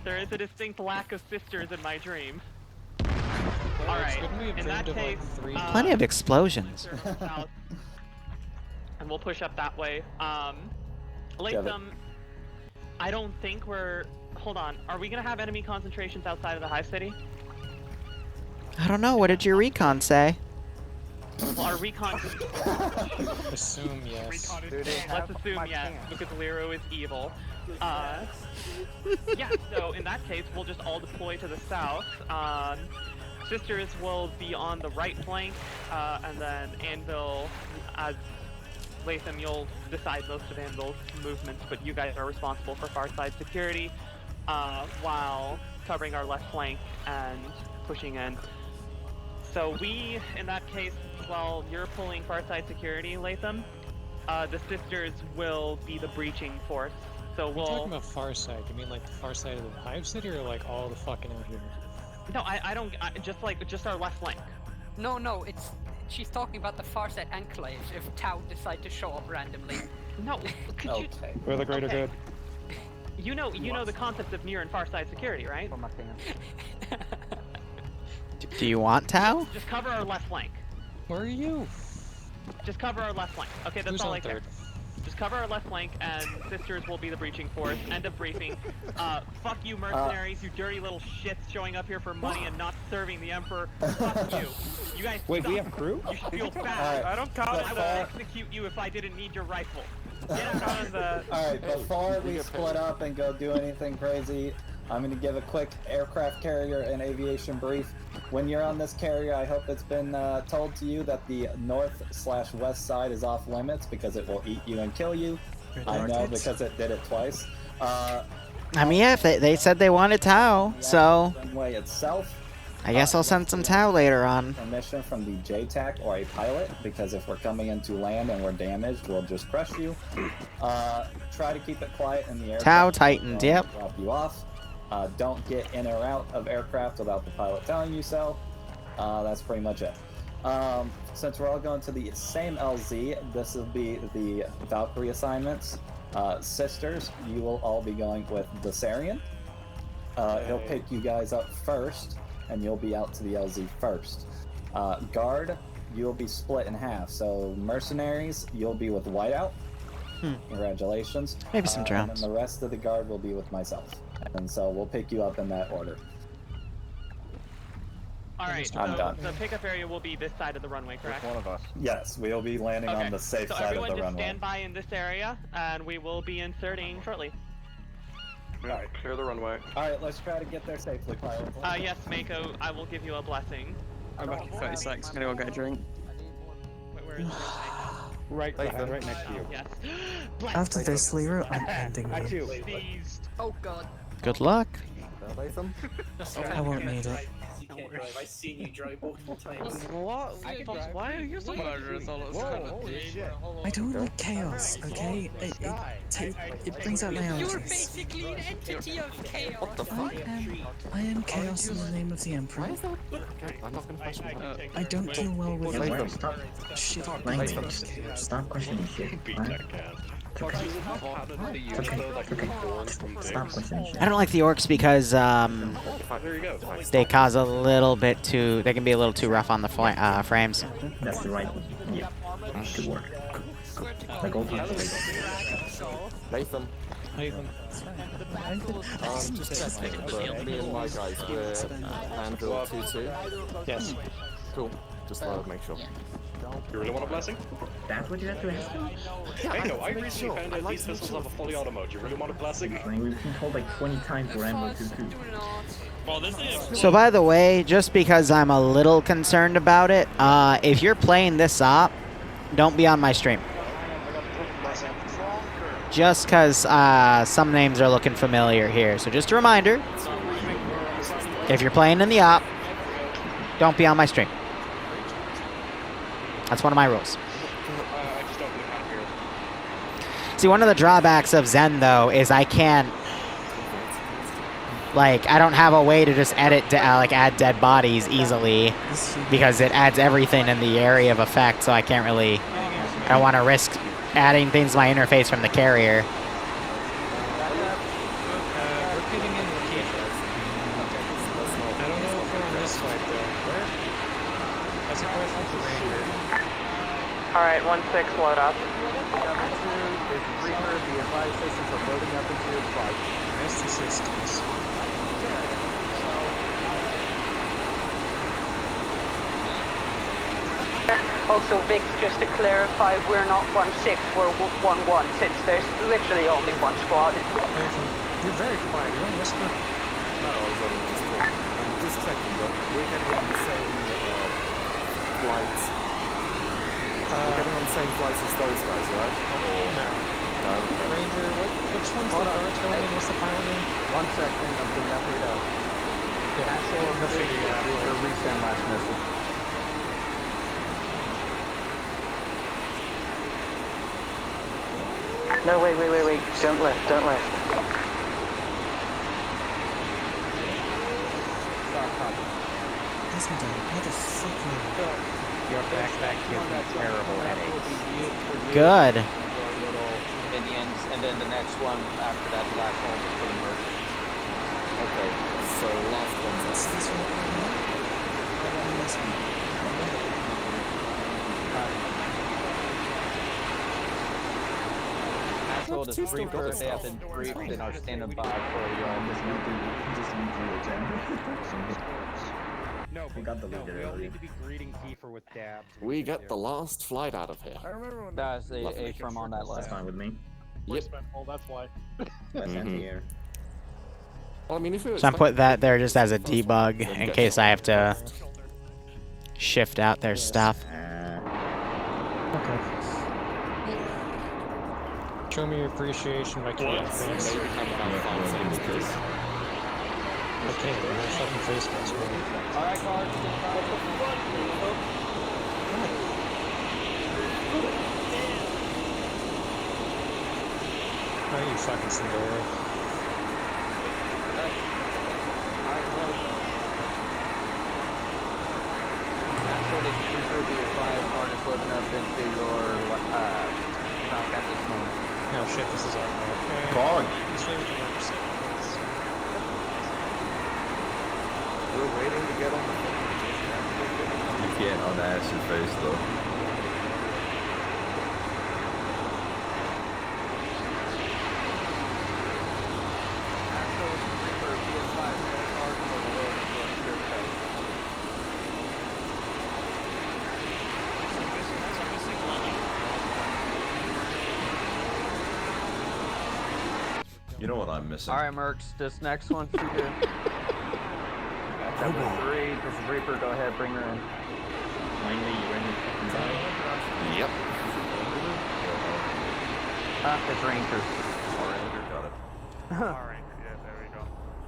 There is a distinct lack of sisters in my dream. Alright, in that case... Plenty of explosions. And we'll push up that way. Latham, I don't think we're... Hold on, are we gonna have enemy concentrations outside of the Hive City? I don't know, what did your recon say? Well, our recon... Assume yes. Let's assume yes, because Liru is evil. Yeah, so in that case, we'll just all deploy to the south. Sisters will be on the right flank, and then Anvil, as Latham, you'll decide most of Anvil's movements, but you guys are responsible for far side security, while covering our left flank and pushing in. So we, in that case, while you're pulling far side security, Latham, the sisters will be the breaching force. So You're talking about far side. You mean like the far side of the Hive City, or like all the fucking out here? No, I don't. Just our left flank. No, it's... She's talking about the far side enclaves if Tau decide to show up randomly. No, could you... For the greater good. You know the concept of near and far side security, right? Do you want Tau? Just cover our left flank. Where are you? Just cover our left flank. Okay, that's Who's all on I care. third? Just cover our left flank, and sisters will be the breaching force. End of briefing. Fuck you, mercenaries, you dirty little shits showing up here for money and not serving the Emperor. Fuck you. You guys Wait, suck. we have crew? You should feel bad. Alright, I don't count. I would execute you if I didn't need your rifle. Get out of the... Alright, before we split up and go do anything crazy, I'm going to give a quick aircraft carrier and aviation brief. When you're on this carrier, I hope it's been told to you that the north/west side is off limits because it will eat you and kill you. I know because it did it twice. I mean, yeah, if they said they wanted Tau, so... The runway itself. I guess I'll send some Tau later on. Permission from the JTAC or a pilot, because if we're coming into land and we're damaged, we'll just crush you. Try to keep it quiet in the air. Tau tightened, yep. Drop you off. Don't get in or out of aircraft without the pilot telling you so. That's pretty much it. Since we're all going to the same LZ, this will be the Valkyrie assignments. Sisters, you will all be going with the Sarian. He'll pick you guys up first, and you'll be out to the LZ first. Guard, you'll be split in half. So mercenaries, you'll be with Whiteout. Congratulations. Maybe some drones. And then the rest of the guard will be with myself. And so we'll pick you up in that order. Alright, so done. the pickup area will be this side of the runway, correct? One of us. Yes, we'll be landing on the safe so side of the everyone just runway. stand by in this area, and we will be inserting shortly. Alright, clear the runway. Alright, let's try to get there safely, pilot. Yes, Mako, I will give you a blessing. I'm back in 30 seconds, I'm gonna go get a drink. Wait, where is the Right behind, right next to you. Yes. After this, Liru, I'm ending I you. too. Seized. Oh god. Good luck. I won't need it. You can't drive. I've seen you drive multiple times. What? Why are you so murderous all of a sudden? I don't like chaos, okay? It brings out my You're allergies. basically an entity of chaos. I am chaos in the name of the Emperor. I'm not gonna question that. I don't deal well with shit language. Stop questioning shit. Stop questioning shit. I don't like the orcs because they cause a little bit too. They can be a little too rough on the frames. That's the right one. Yeah. Good work. Like all Nathan. Just checking, but me and my guys were Anvil 2-2. Yes. Cool. Just wanted to make sure. You really want a blessing? That's what you have to ask him? Mango, I recently found out these pistols have a fully auto mode. You really want a blessing? I mean, we've been told like 20 times we're Ammo 2-2. Well, this is... So by the way, just because I'm a little concerned about it, if you're playing this op, don't be on my stream. Just because some names are looking familiar here. So just a reminder, if you're playing in the op, don't be on my stream. That's one of my rules. See, one of the drawbacks of Zen, though, is I can't... Like, I don't have a way to just edit, add dead bodies easily because it adds everything in the area of effect, so I can't really... I don't want to risk adding things to my interface from the carrier. Alright, 1-6, load up. Reaper, the advised systems are loading up into your flight. Nice assistance. Also, Vic, just to clarify, we're not 1-6, we're 1-1, since there's literally only one squad. You're very quiet. You don't whisper. No, I'm just checking, but we're getting on the same flights. We're getting on the same flights as those guys, right? No. Ranger, which one's the Dart going in? What's the pilot name? 1 second, I'm getting up here now. Yeah, We'll figure it out. We'll resend last missile. No, wait. Don't lift. Motherfucker. Your backpack gives me terrible headaches. Good. Minions, and then the next one after that, the last one is pretty much. Okay, so last one's this one. Told us Reaper, they have been briefed and are standing by for No, we got the leader we all earlier. need to be greeting Kiefer with dabs. We get the last flight out of here. I remember when That's a from on that That's left. fine with me. Yep. That's why. That's anti-air. Well, I mean, if it was So I'm putting that there just as a debug in case I have to shift out their stuff. Okay. Show me your appreciation by keeping face. Okay, you're a fucking face guys, right? Alright, Clark. Oh, you fucking Sindora. Loading up into your at this moment. No shit, this is our Fog. We're waiting to get on the phone. You can't unash your face though. You know what I'm missing? Alright, Mercs, this next one for you. Number 3, this is Reaper, go ahead, bring her in. Finally, you ready to die? Yep. It's Ranger. Ranger, got it. Alright, yeah, there we go.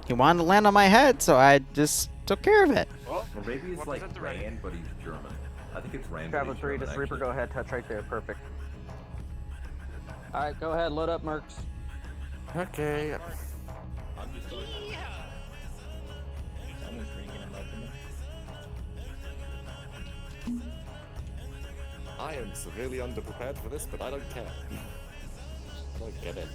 He wanted to land on my head, so I just took care of it. Or maybe it's like Rand, but he's German. I think it's Rand. Traveler 3, does Reaper go ahead, touch right there, perfect. Alright, go ahead, load up Mercs. Okay. I am severely underprepared for this, but I don't care. I don't get it.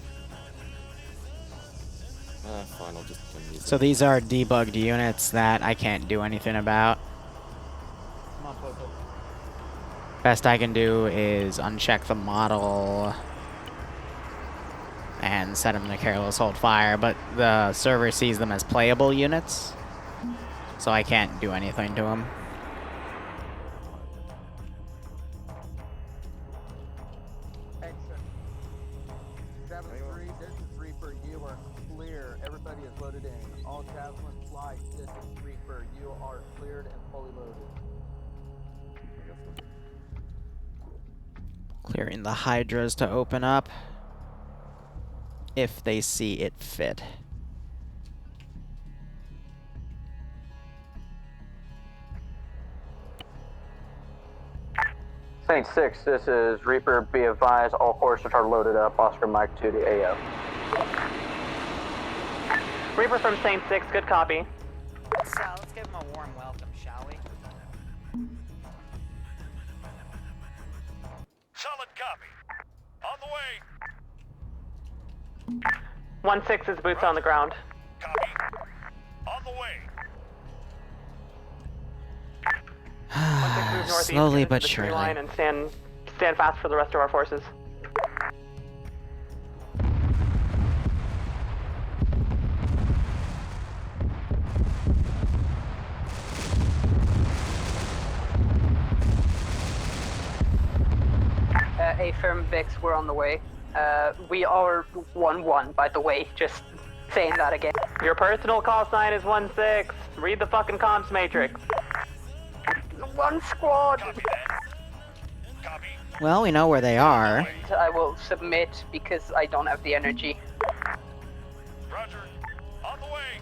Fine, I'll just use So these are debugged units that I can't do anything about. Come on, Popo. Best I can do is uncheck the model and set them to careless hold fire, but the server sees them as playable units, so I can't do anything to them. Traveler 3, this is Reaper, you are clear. Everybody is loaded in. All Javelin flights, this is Reaper, you are cleared and fully loaded. Clearing the Hydras to open up, if they see it fit. Saint 6, this is Reaper, be advised, all horses are loaded up. Oscar Mike to the AO. Reaper from Saint 6, good copy. So let's give him a warm welcome, shall we? Solid copy. On the way. 1-6 is boots on the ground. Copy. On the way. 1-6 moves northeast Slowly into but the tree surely. line and stand fast for the rest of our forces. A-firm Vix, we're on the way. We are 1-1, by the way, just saying that again. Your personal call sign is 1-6. Read the fucking comms matrix. One squad! Well, we know where they are. I will submit because I don't have the energy. Roger. On the way.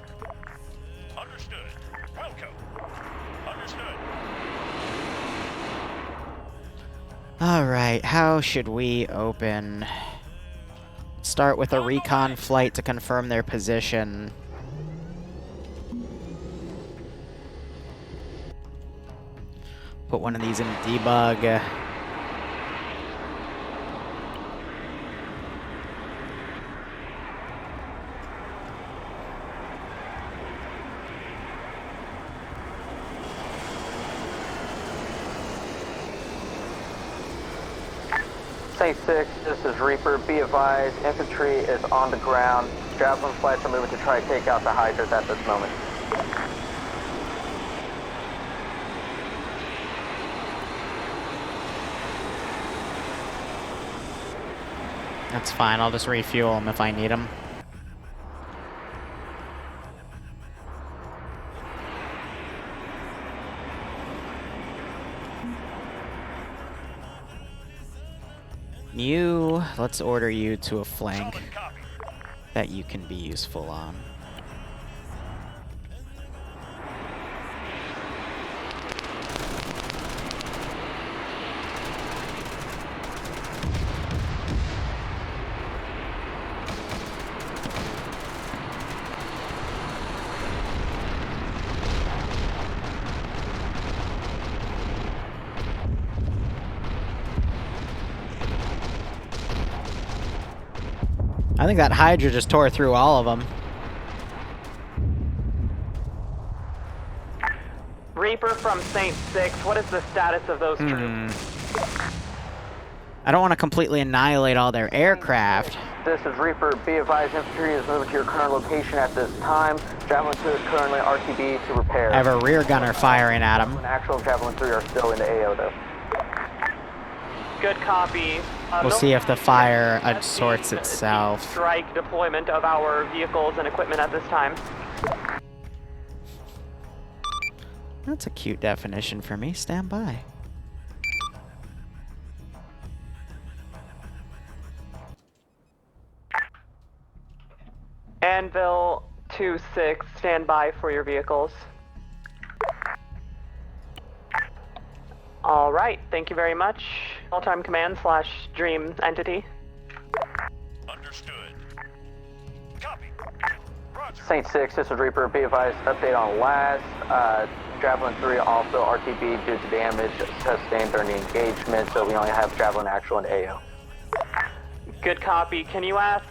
Understood. Welcome. Understood. Alright, how should we open? Start with a recon flight to confirm their position. Put one of these in debug. Saint 6, this is Reaper, be advised, infantry is on the ground. Javelin flights are moving to try to take out the Hydras at this moment. That's fine, I'll just refuel them if I need them. You, let's order you to a flank that you can be useful on. I think that Hydra just tore through all of them. Reaper from Saint 6, what is the status of those troops? I don't want to completely annihilate all their aircraft. This is Reaper, be advised, infantry is moving to your current location at this time. Javelin 2 is currently RTB to repair. I have a rear gunner firing at them. Actual Javelin 3 are still in the AO though. Good copy. We'll see if the fire sorts itself. Strike deployment of our vehicles and equipment at this time. That's a cute definition for me. Stand by. Anvil 2-6, stand by for your vehicles. All right, thank you very much. All-time command / dream entity. Understood. Copy. Roger. Saint 6, this is Reaper. Be advised, update on last. Javelin 3 also RTB due to damage sustained during the engagement, so we only have Javelin Actual and AO. Good copy. Can you ask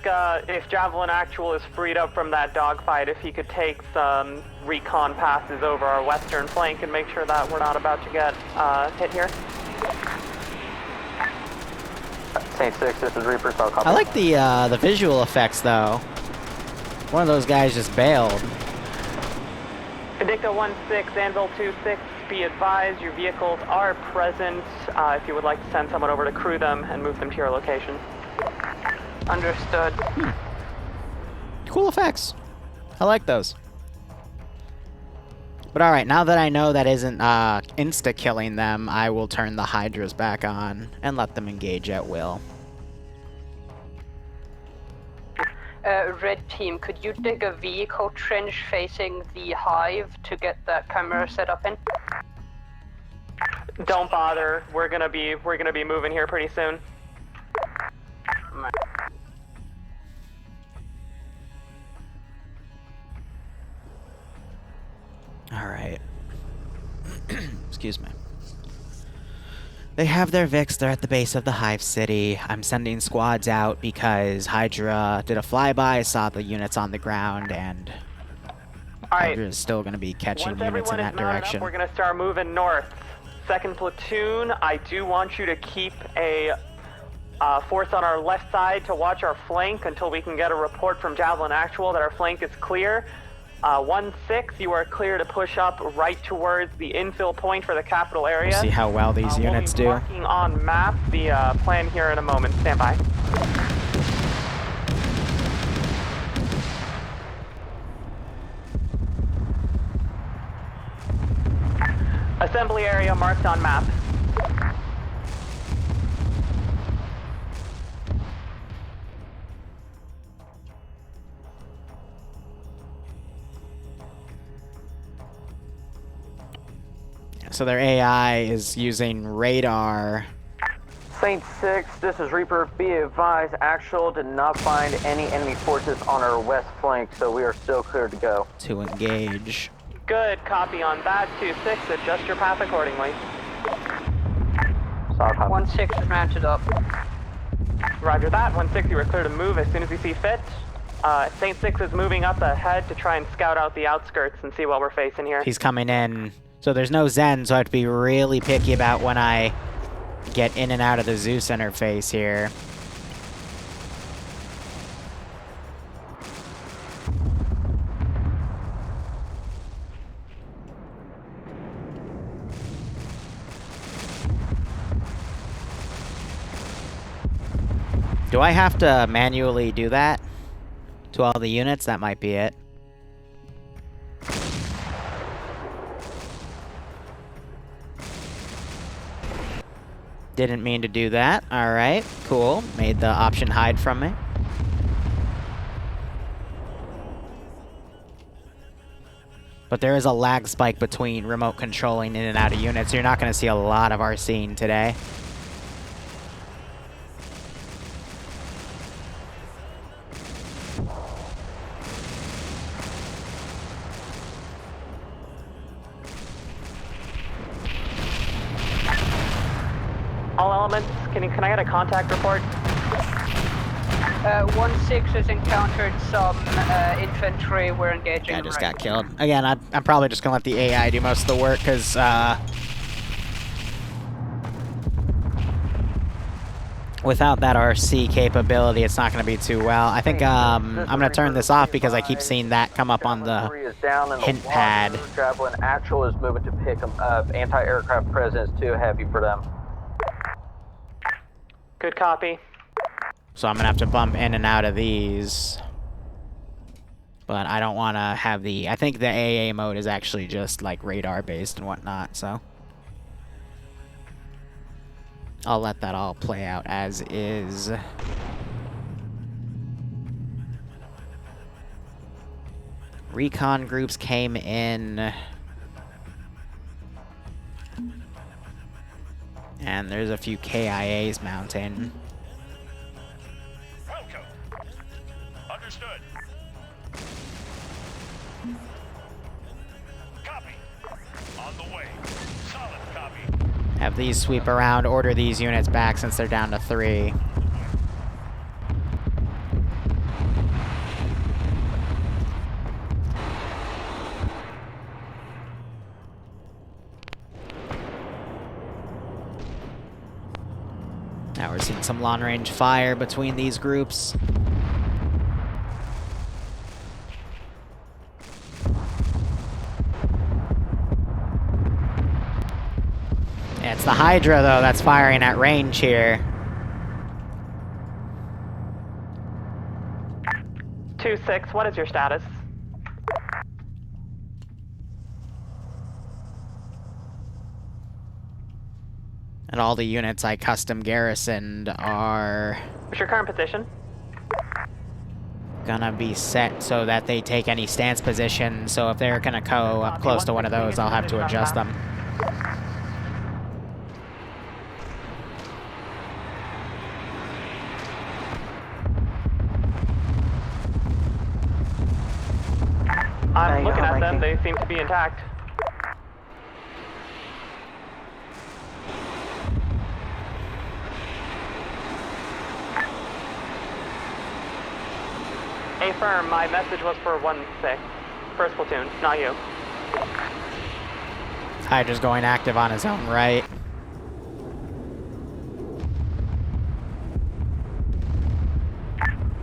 if Javelin Actual is freed up from that dogfight, if he could take some recon passes over our western flank and make sure that we're not about to get hit here? Saint 6, this is Reaper, so I'll copy. I like the visual effects though. One of those guys just bailed. Indicta 1-6, Anvil 2-6, be advised your vehicles are present. If you would like to send someone over to crew them and move them to your location. Understood. Cool effects. I like those. But alright, now that I know that isn't insta-killing them, I will turn the Hydras back on and let them engage at will. Red team, could you dig a vehicle trench facing the Hive to get that camera set up in? Don't bother. We're gonna be moving here pretty soon. Alright. Excuse me. They have their Vix, they're at the base of the Hive City. I'm sending squads out because Hydra did a flyby, saw the units on the ground, and Hydra is still going to be catching units in that direction. Up, we're going to start moving north. Second platoon, I do want you to keep a force on our left side to watch our flank until we can get a report from Javelin Actual that our flank is clear. 1-6, you are clear to push up right towards the infill point for the capital area. See how well these units do. We'll be marking on map the plan here in a moment. Stand by. Assembly area marked on map. So their AI is using radar. Saint 6, this is Reaper. Be advised, Actual did not find any enemy forces on our west flank, so we are still clear to go. To engage. Good, copy on that. 2-6, adjust your path accordingly. 1-6 is mounted up. Roger that. 1-6, you are clear to move as soon as you see fit. Saint 6 is moving up ahead to try and scout out the outskirts and see what we're facing here. He's coming in. So there's no Zen, so I have to be really picky about when I get in and out of the Zeus interface here. Do I have to manually do that to all the units? That might be it. Didn't mean to do that. Alright, cool. Made the option hide from me. But there is a lag spike between remote controlling in and out of units. You're not going to see a lot of our scene today. All elements, can I get a contact report? 1-6 has encountered some infantry. We're engaging. I just got killed. Again, I'm probably just going to let the AI do most of the work, because without that RC capability, it's not going to be too well. I think I'm going to turn this off because I keep seeing that come up on the hint pad. Javelin Actual is moving to pick up anti-aircraft presence too heavy for them. Good copy. So I'm going to have to bump in and out of these. But I don't want to have the... I think the AA mode is actually just like radar based and whatnot, so... I'll let that all play out as is. Recon groups came in. And there's a few KIAs mounting. Welcome. Understood. Copy. On the way. Solid copy. Have these sweep around, order these units back since they're down to 3. Now we're seeing some long-range fire between these groups. Yeah, it's the Hydra, though, that's firing at range here. 2-6, what is your status? And all the units I custom garrisoned are What's your current position? gonna be set so that they take any stance position. So if they're gonna go up close to one of those, I'll have to adjust them. I'm looking at them, they seem to be intact. Affirm, my message was for 1-6. First platoon, not you. Hydra's going active on his own right.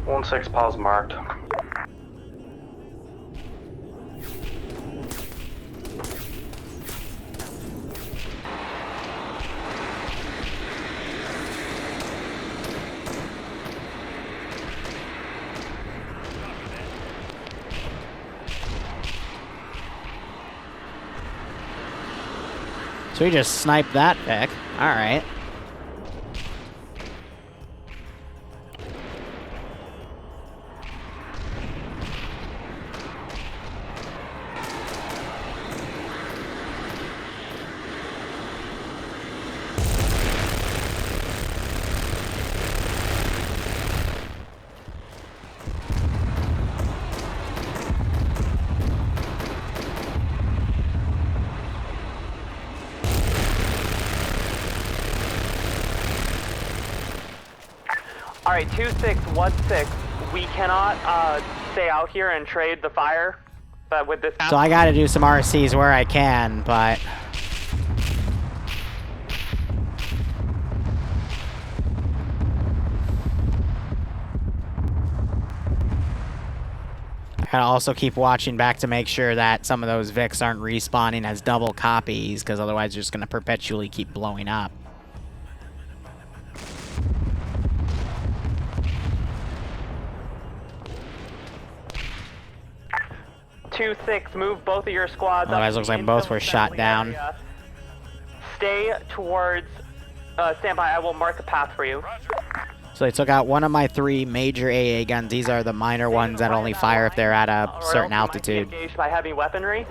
One 6 pause marked. So he just sniped that Vic. Alright. Alright, 2-6, 1-6. We cannot stay out here and trade the fire, but with this... So I gotta do some RCs where I can, but... I gotta also keep watching back to make sure that some of those Vics aren't respawning as double copies, because otherwise they're just gonna perpetually keep blowing up. 2-6, move both of your squads. Otherwise, looks like both were shot down. Stay towards. Stand by. I will mark a path for you. So they took out one of my 3 major AA guns. These are the minor ones that only fire if they're at a certain altitude. Engaged by heavy weaponry.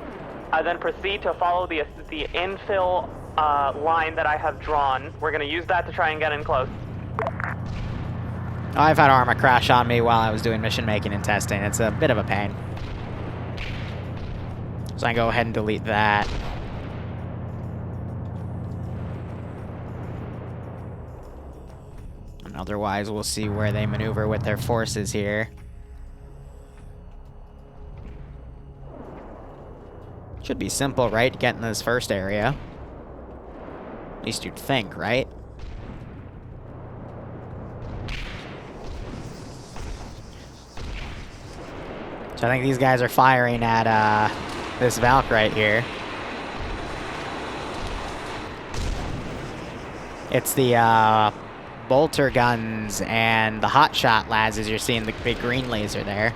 Then proceed to follow the infill line that I have drawn. We're going to use that to try and get in close. Oh, I've had armor crash on me while I was doing mission making and testing. It's a bit of a pain. So I go ahead and delete that. And otherwise, we'll see where they maneuver with their forces here. Should be simple, right? Get in this first area. At least you'd think, right? So I think these guys are firing at, this Valk right here. It's the bolter guns and the hotshot lads as you're seeing the big green laser there.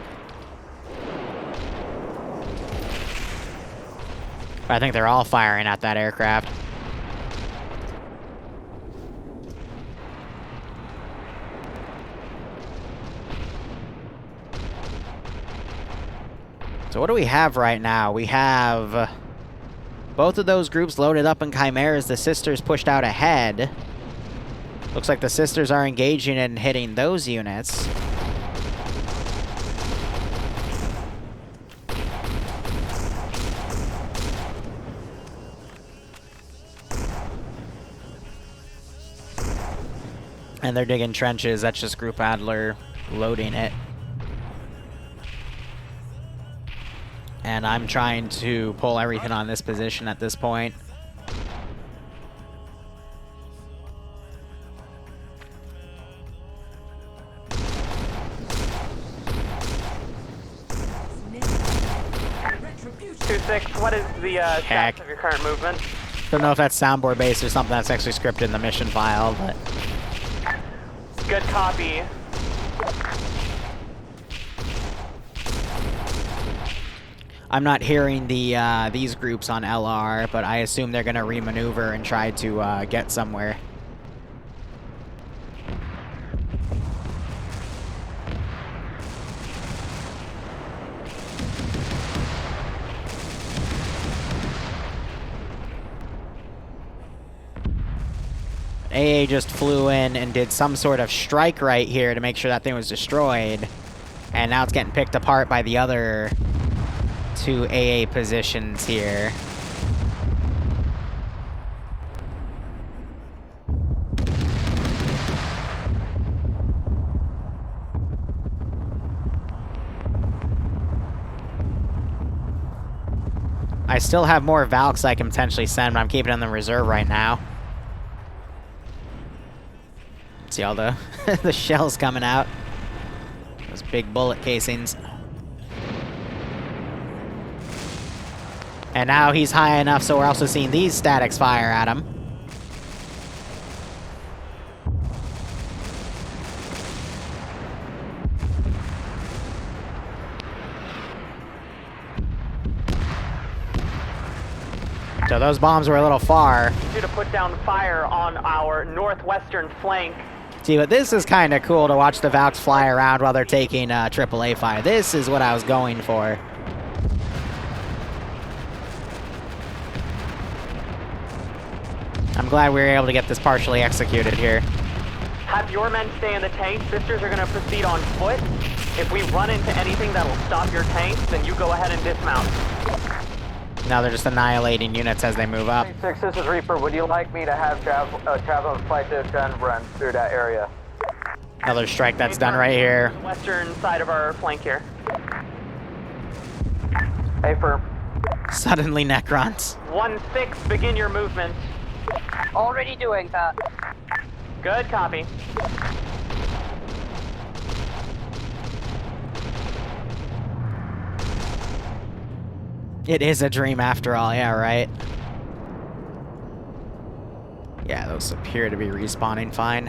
But I think they're all firing at that aircraft. So So what do we have right now? We have both of those groups loaded up in Chimeras. The Sisters pushed out ahead. Looks like the Sisters are engaging and hitting those units. And they're digging trenches. That's just Group Adler loading it. And I'm trying to pull everything on this position at this point. What is the status of your current movement? Don't know if that's soundboard based or something that's actually scripted in the mission file, but... Good copy. I'm not hearing the these groups on LR, but I assume they're gonna remaneuver and try to get somewhere. AA just flew in and did some sort of strike right here to make sure that thing was destroyed. And now it's getting picked apart by the other two AA positions here. I still have more Valks I can potentially send, but I'm keeping them in reserve right now. See all the the shells coming out. Those big bullet casings. And now he's high enough, so we're also seeing these statics fire at him. So those bombs were a little far. To put down fire on our northwestern flank. See, but this is kind of cool to watch the Valks fly around while they're taking AAA fire. This is what I was going for. I'm glad we were able to get this partially executed here. Have your men stay in the tank. Sisters are going to proceed on foot. If we run into anything that'll stop your tanks, then you go ahead and dismount. Now they're just annihilating units as they move up. 6, this is Reaper. Would you like me to have travel and flight to gun run through that area? Another strike that's done right here. Western side of our flank here. Hey, firm. Suddenly Necrons. 1-6, begin your movement. Already doing that. Good copy. It is a dream after all, yeah, right? Yeah, those appear to be respawning fine.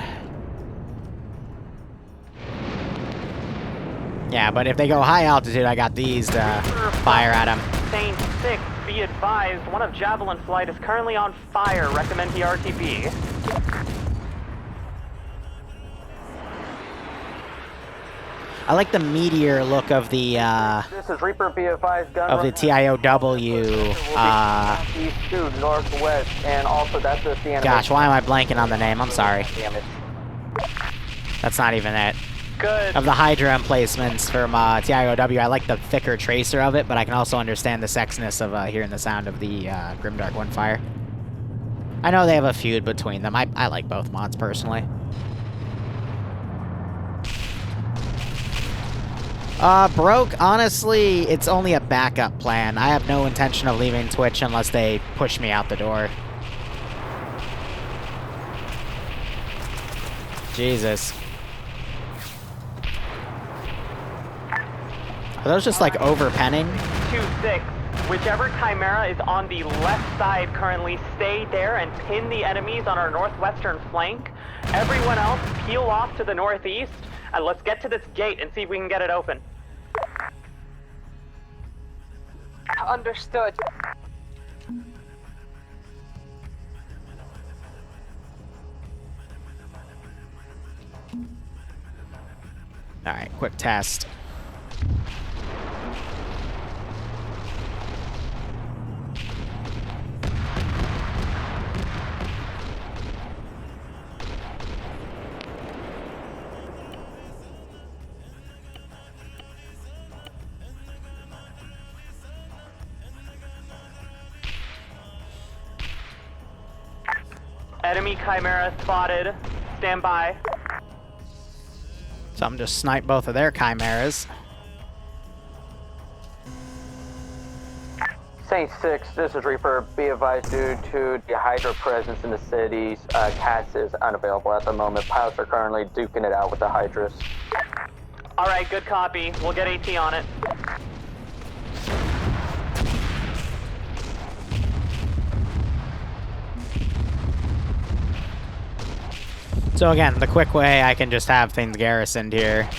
Yeah, but if they go high altitude, I got these to fire at them. Saint 6, be advised, one of Javelin flight is currently on fire. Recommend the RTB. I like the meteor look of the This is Reaper, be advised, gun of the TIOW. East to northwest, and also that's just the Gosh, why am I blanking on the name? I'm sorry. That's not even it. Good. Of the Hydra emplacements from TIOW, I like the thicker tracer of it, but I can also understand the sexiness of hearing the sound of the Grimdark One fire. I know they have a feud between them. I like both mods personally. Broke, honestly, it's only a backup plan. I have no intention of leaving Twitch unless they push me out the door. Jesus. Are those just like over-penning? 2-6, whichever Chimera is on the left side currently, stay there and pin the enemies on our northwestern flank. Everyone else, peel off to the northeast, and let's get to this gate and see if we can get it open. Understood. Alright, quick test. Enemy Chimera spotted. Stand by. So I'm just snipe both of their chimeras. Saint 6, this is Reaper. Be advised, due to the Hydra presence in the cities, CAS is unavailable at the moment. Pilots are currently duking it out with the Hydras. Alright, good copy. We'll get AT on it. So again, the quick way I can just have things garrisoned here.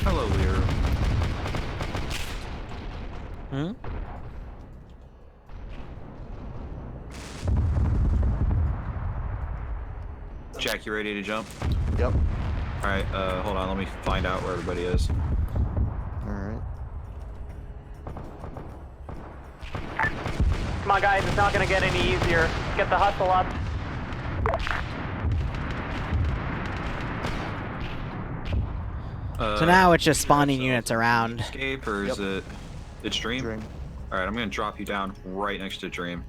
Hello, Liru. Hmm? Jack, you ready to jump? Yep. Alright, hold on, let me find out where everybody is. Alright. Come on, guys, it's not gonna get any easier. Get the hustle up. So now it's just spawning units around. Escape, or is it... It's Dream? Alright, I'm gonna drop you down right next to Dream.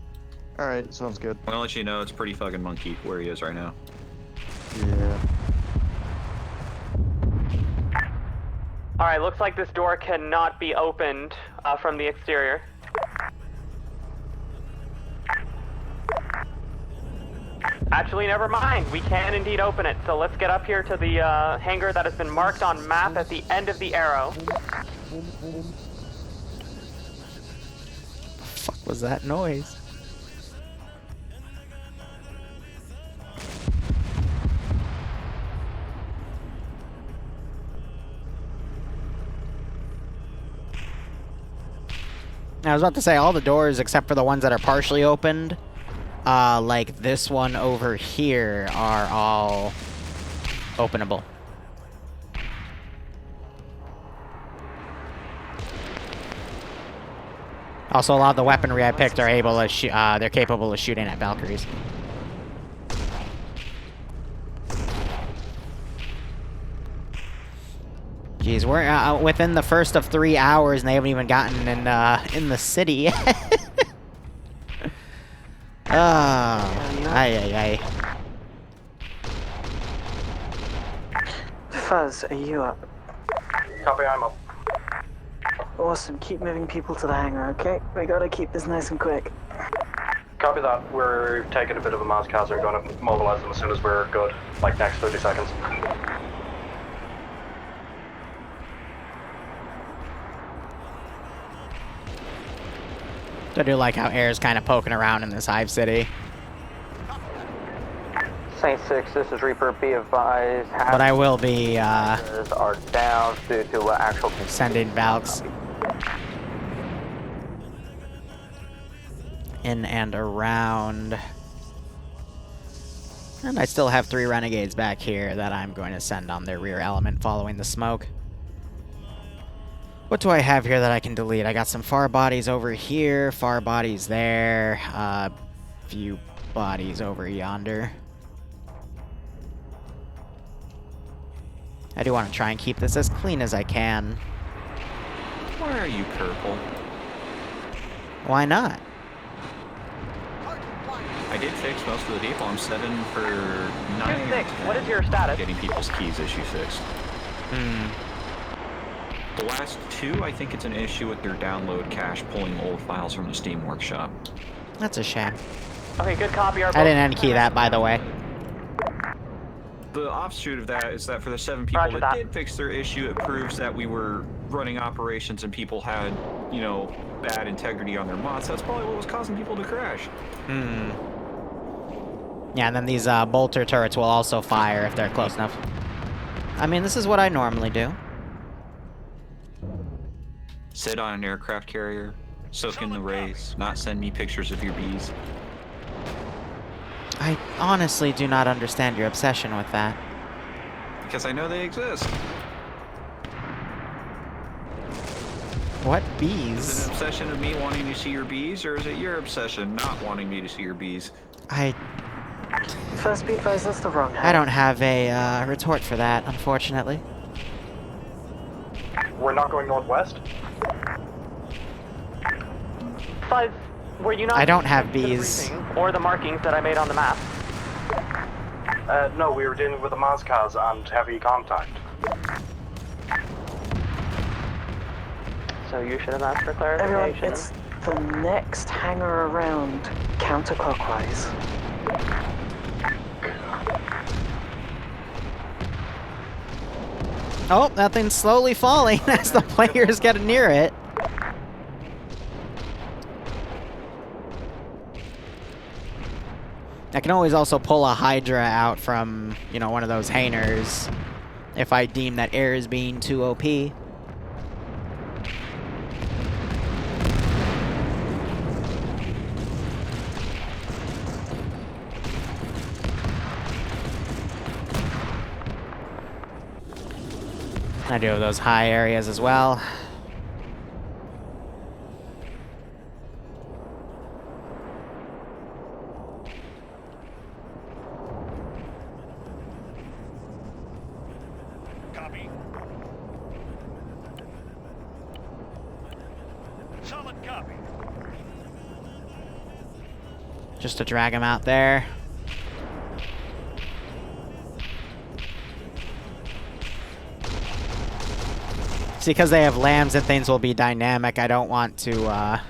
Alright, sounds good. I'm gonna let you know it's pretty fucking monkey where he is right now. Yeah. Alright, looks like this door cannot be opened from the exterior. Actually, never mind. We can indeed open it. So let's get up here to the hangar that has been marked on map at the end of the arrow. Fuck was that noise? I was about to say all the doors except for the ones that are partially opened, like this one over here, are all openable. Also, a lot of the weaponry I picked are able to shoot. They're capable of shooting at Valkyries. Jeez, we're within the first of 3 hours, and they haven't even gotten in the city yet. Ay. Fuzz, are you up? Copy, I'm up. Awesome, keep moving people to the hangar, okay? We gotta keep this nice and quick. Copy that. We're taking a bit of a mass casualty. We're going to mobilize them as soon as we're good, like next 30 seconds. I do like how air's kind of poking around in this Hive city. Saint 6, this is Reaper. Be advised. But I will be are down due to actual sending Valks in and around. And I still have 3 renegades back here that I'm going to send on their rear element following the smoke. What do I have here that I can delete? I got some far bodies over here, far bodies there, few bodies over yonder. I do want to try and keep this as clean as I can. Why are you purple? Why not? I did fix most of the people. I'm setting for 9. 6, what is your status? Getting people's keys issue fixed. The last 2, I think it's an issue with their download cache pulling old files from the Steam Workshop. That's a shame. Okay, good copy. I didn't end key that, by the way. The offshoot of that is that for the 7 people that did fix their issue, it proves that we were running operations and people had, you know, bad integrity on their mods. That's probably what was causing people to crash. Yeah, and then these bolter turrets will also fire if they're close enough. I mean, this is what I normally do. Sit on an aircraft carrier, soak in the rays, not send me pictures of your bees. I honestly do not understand your obsession with that. Because I know they exist. What Is bees? it an obsession of me wanting to see your bees, or is it your obsession not wanting me to see your bees? First be advised, that's the wrong I don't have a retort for that, unfortunately. We're not going northwest? Fuzz, Were you not I don't have to the bees. briefing or the markings that I made on the map? No, we were dealing with the Mazcars and heavy contact. So you should have asked for Everyone, clarification. it's the next hangar around, counterclockwise. Oh, that thing's slowly falling as the players get near it. I can always also pull a Hydra out from, you know, one of those hangars if I deem that air is being too OP. I do have those high areas as well. Copy. Solid copy. Just to drag him out there. See, because they have lambs and things will be dynamic, I don't want to,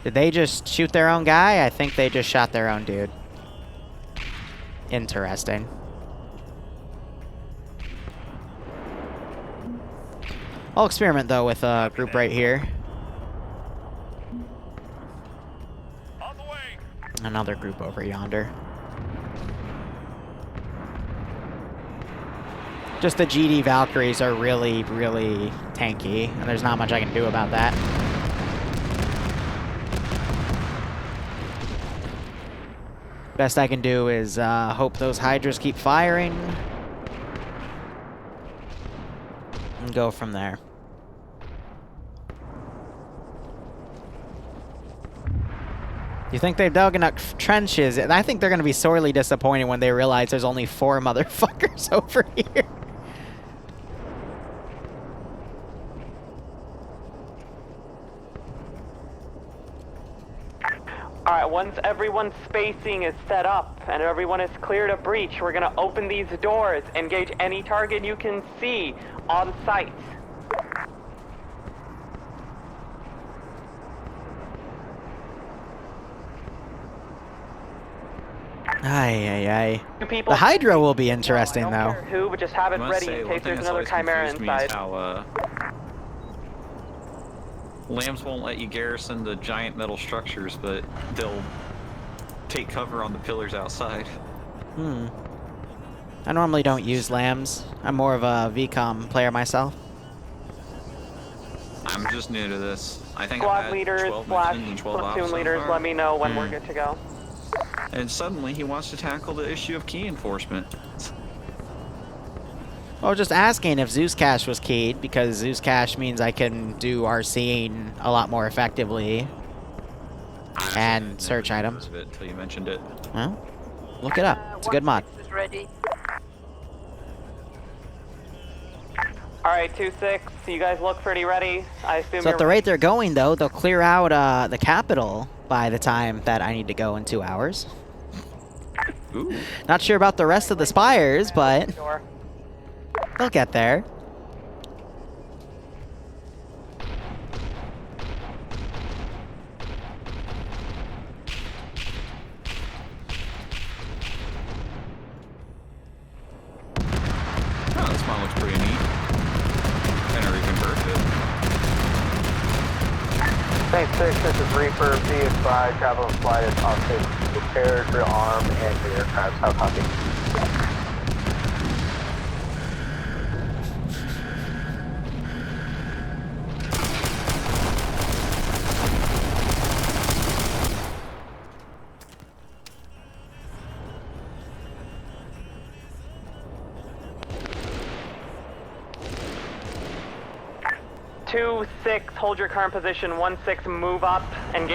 Did they just shoot their own guy? I think they just shot their own dude. Interesting. I'll experiment, though, with a group right here. Another group over yonder. Just the GD Valkyries are really, really tanky, and there's not much I can do about that. Best I can do is hope those Hydras keep firing. And go from there. You think they've dug enough trenches? I think they're going to be sorely disappointed when they realize there's only 4 motherfuckers over here. Alright, once everyone's spacing is set up and everyone is cleared of breach, we're gonna open these doors, engage any target you can see on site. Aye. The Hydra will be interesting, though. Who, but just have it ready in case there's another Chimera inside. Lambs won't let you garrison the giant metal structures, but they'll take cover on the pillars outside. I normally don't use lambs. I'm more of a VCOM player myself. I'm just new to this. I think Squad I've had leaders 12 slash missions and 12 platoon ops so leaders, far. let me know when we're good to go. And suddenly he wants to tackle the issue of key enforcement. I was just asking if Zeus Cache was keyed, because Zeus Cache means I can do RCing a lot more effectively. And search items. Of it until you mentioned it. Well, look it up. It's a good mod. Alright, 2-6, you guys look pretty ready. I assume So you're at the rate they're going, though, they'll clear out the capital by the time that I need to go in 2 hours. Ooh. Not sure about the rest of the spires, but they'll get there. Oh, this one looks pretty neat. I never even heard of it. Thanks, 6, this is Reaper. Be advised, travel and flight is offset. Prepare your arm and your aircraft. How copy? Two, 6, hold your current position. 1-6, move up and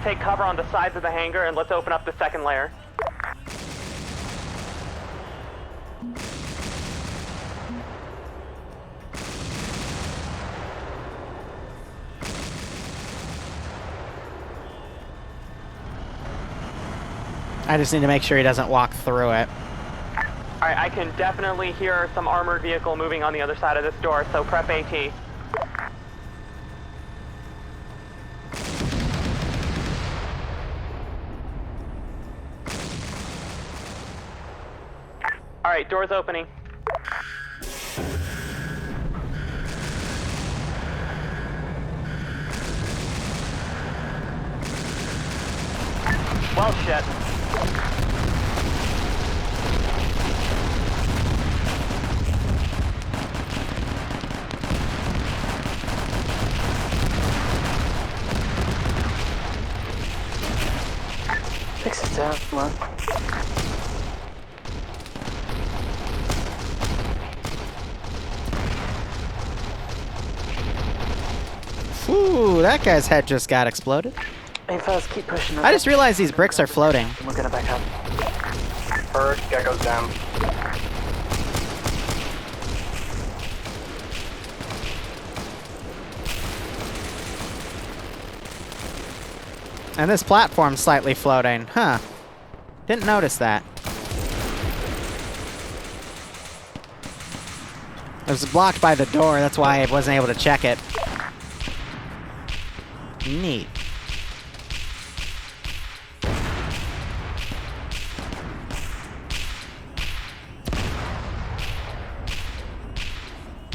take cover on the sides of the hangar, and let's open up the second layer. I just need to make sure he doesn't walk through it. Alright, I can definitely hear some armored vehicle moving on the other side of this door, so prep AT. Alright, door's opening. Well, shit. Fix it down, come on. Ooh, that guy's head just got exploded. Hey, fast, keep pushing. I just realized these bricks are floating. We're gonna back up. First, Gecko's down. And this platform's slightly floating. Huh. Didn't notice that. It was blocked by the door, that's why I wasn't able to check it. Neat.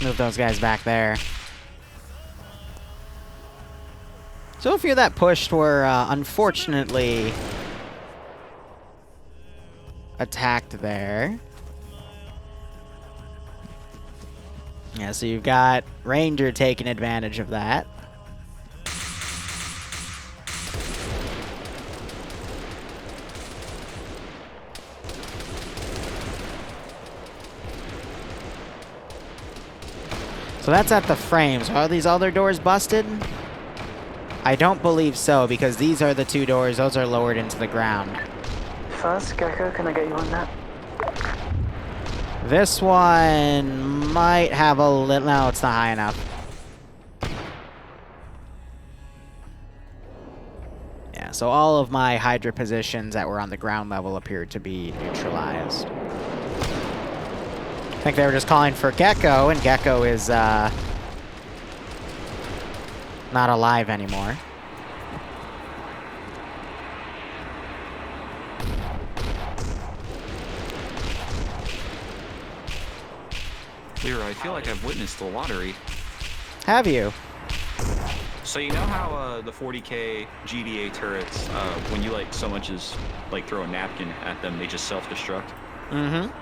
Move those guys back there. So a few that pushed were unfortunately attacked there. Yeah, so you've got Ranger taking advantage of that. So that's at the frames. Are these other doors busted? I don't believe so, because these are the two doors. Those are lowered into the ground. Fast, Gecko, can I get you on that? This one might have a little... No, it's not high enough. Yeah, so all of my Hydra positions that were on the ground level appear to be neutralized. I think they were just calling for Gecko, and Gecko is not alive anymore. Liru, I feel like I've witnessed the lottery. Have you? So you know how the 40k GDA turrets, when you like so much as like throw a napkin at them, they just self-destruct? Mm-hmm.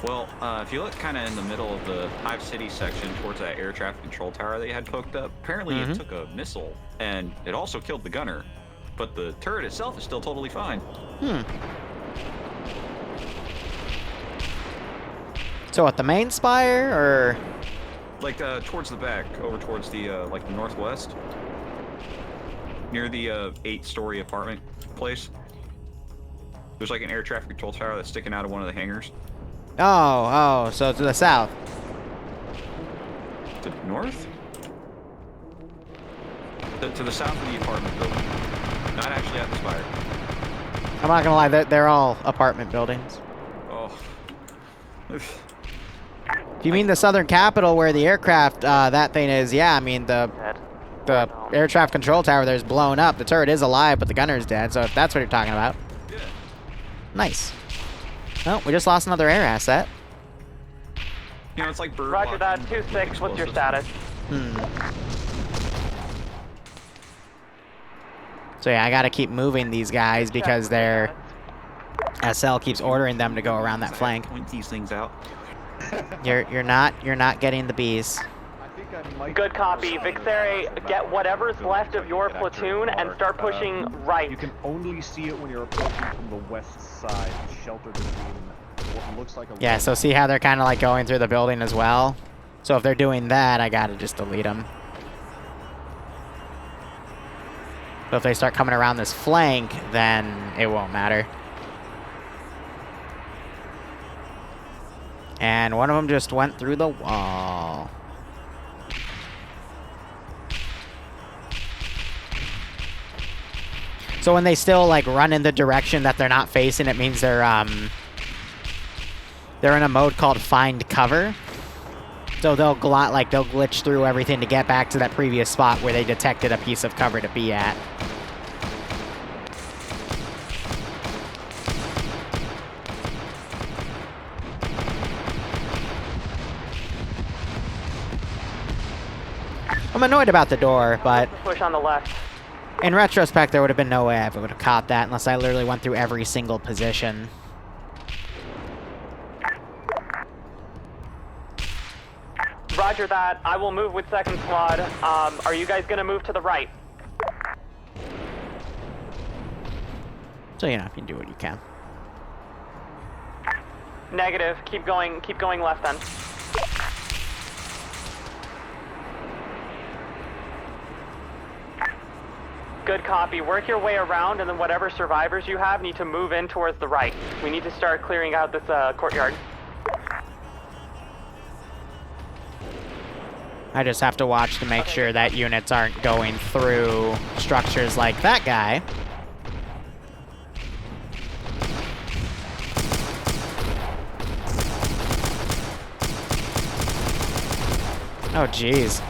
Well, if you look kind of in the middle of the Hive City section towards that air traffic control tower they had poked up, apparently it took a missile, and it also killed the gunner. But the turret itself is still totally fine. So at the main spire, or...? Like, towards the back, over towards the, like, the northwest. Near the, 8-story apartment place. There's, like, an air traffic control tower that's sticking out of one of the hangars. Oh, so to the south. To the north? To the south of the apartment building. Not actually at the spire. I'm not gonna lie, they're all apartment buildings. Oh. If you mean the southern capital where the aircraft, that thing is, yeah, I mean, the air traffic control tower there's blown up. The turret is alive, but the gunner is dead, so if that's what you're talking about. Yeah. Nice. Oh, we just lost another air asset. You know, it's like bird Roger that, 2-6, what's your status? So yeah, I gotta keep moving these guys because their SL keeps ordering them to go around that flank. Point these things out. You're not getting the bees. Good copy. Vixere, get whatever's left of your platoon and start pushing right. You can only see it when you're approaching from the west side, sheltered between what looks like a... Yeah, so see how they're kind of like going through the building as well? So if they're doing that, I gotta just delete them. So if they start coming around this flank, then it won't matter. And one of them just went through the wall. So So when they still like run in the direction that they're not facing, it means they're in a mode called find cover. So they'll glitch through everything to get back to that previous spot where they detected a piece of cover to be at. I'm annoyed about the door, but Push on the left. in retrospect, there would have been no way I would have caught that unless I literally went through every single position. Roger that. I will move with second squad. Are you guys gonna move to the right? So, you know, you can do what you can. Negative. Keep going left then. Good copy. Work your way around, and then whatever survivors you have need to move in towards the right. We need to start clearing out this courtyard. I just have to watch to make sure that units aren't going through structures like that guy. Oh, jeez.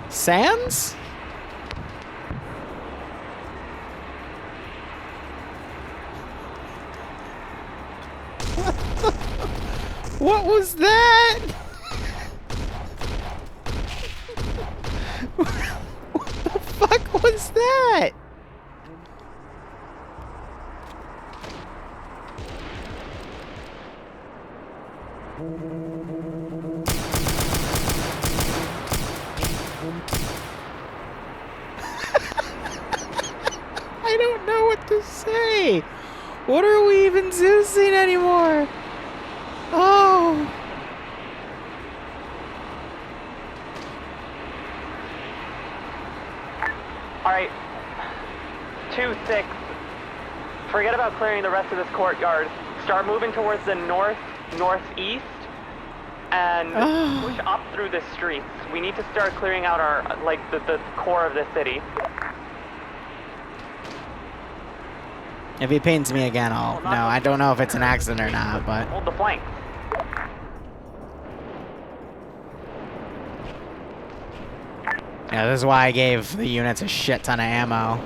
Sands? What was that? What the fuck was that? I don't know what to say. What are we even Zeusing anymore? Oh. Alright. 2-6. Forget about clearing the rest of this courtyard. Start moving towards the northeast and push up through the streets. We need to start clearing out our, the core of the city. If he pains me again, I'll... No, I don't know if it's an accident or not, but... Hold the flank. Yeah, this is why I gave the units a shit ton of ammo.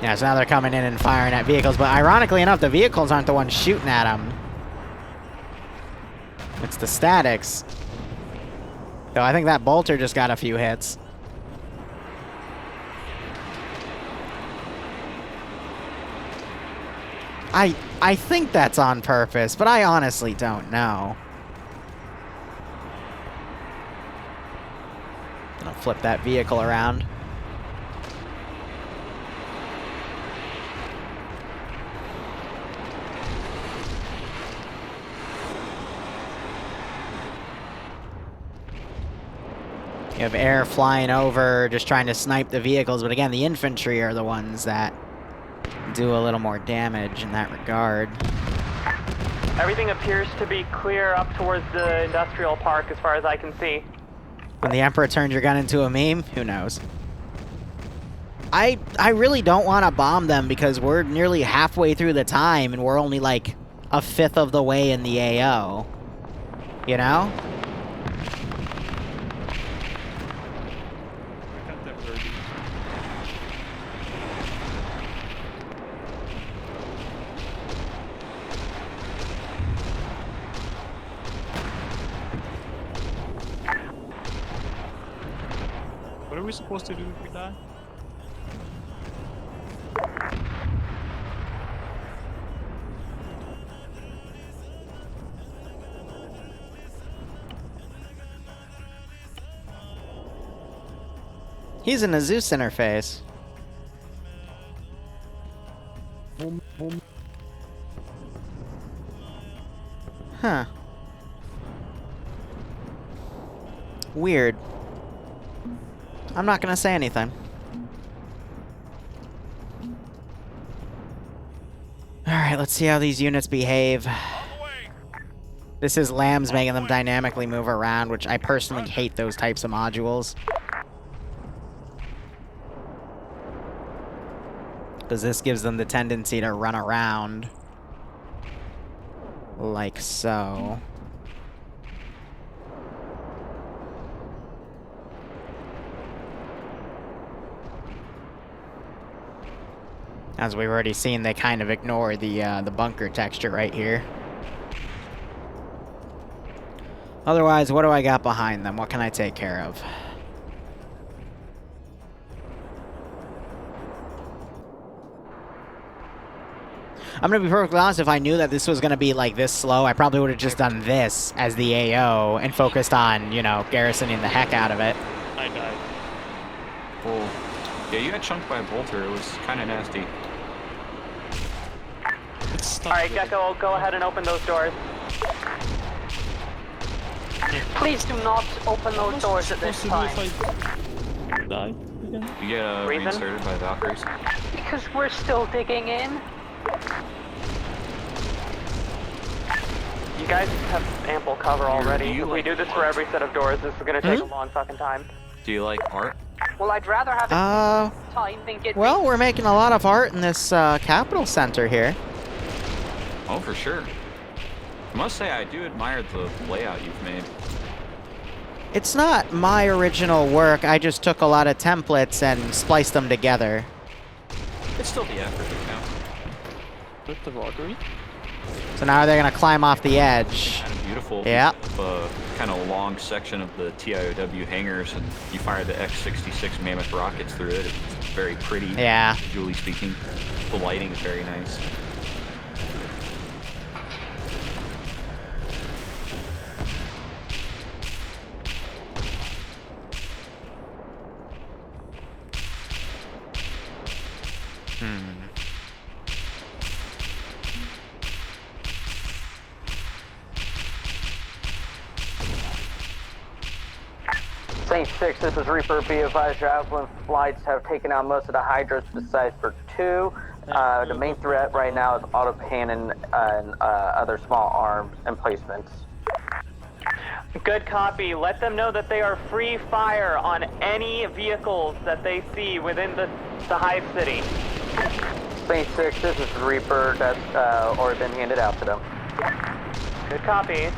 Yeah, so now they're coming in and firing at vehicles, but ironically enough, the vehicles aren't the ones shooting at them. It's the statics. Though I think that bolter just got a few hits. I think that's on purpose, but I honestly don't know. I'll flip that vehicle around. You have air flying over, just trying to snipe the vehicles, but again, the infantry are the ones that do a little more damage in that regard. Everything appears to be clear up towards the industrial park as far as I can see. When the Emperor turned your gun into a meme, who knows? I really don't want to bomb them because we're nearly halfway through the time and we're only like a fifth of the way in the AO. You know? What are we supposed to do if we die? He's in a Zeus interface. Huh. Weird. I'm not gonna say anything. Alright, let's see how these units behave. This is Lambs making them dynamically move around, which I personally hate those types of modules. Because this gives them the tendency to run around. Like so. As we've already seen, they kind of ignore the bunker texture right here. Otherwise, what do I got behind them? What can I take care of? I'm gonna be perfectly honest, if I knew that this was gonna be like this slow, I probably would have just done this as the AO and focused on, you know, garrisoning the heck out of it. I died. Well, yeah, you got chunked by a bolter. It was kind of nasty. Alright, Gecko, go ahead and open those doors. Please do not open those doors at this time. Die. You get reinserted by Valkyries. Because we're still digging in. You guys have ample cover already. If we do this for every set of doors, this is gonna take a long fucking time. Do you like art? Well, I'd rather have it time than get. Well, we're making a lot of art in this capital center here. Oh, for sure. I must say, I do admire the layout you've made. It's not my original work. I just took a lot of templates and spliced them together. It's still the effort that counts. With the Valkyrie? So now they're gonna climb off the edge. Kind of beautiful. Yeah. Kind of long section of the TIOW hangars, and you fire the X-66 Mammoth rockets through it. It's very pretty. Yeah. Visually speaking, the lighting is very nice. Saint 6, this is Reaper. Be advised, Javelin flights have taken out most of the Hydras besides for 2. The main threat right now is autocannon and other small arms emplacements. Good copy. Let them know that they are free fire on any vehicles that they see within the Hive City. Saint 6, this is Reaper. That's already been handed out to them. Good copy.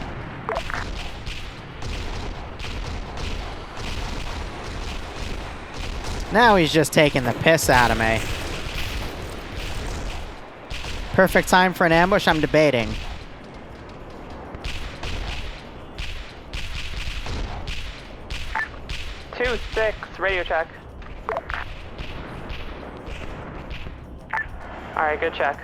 Now he's just taking the piss out of me. Perfect time for an ambush, I'm debating. Two, 6, radio check. Alright, good check.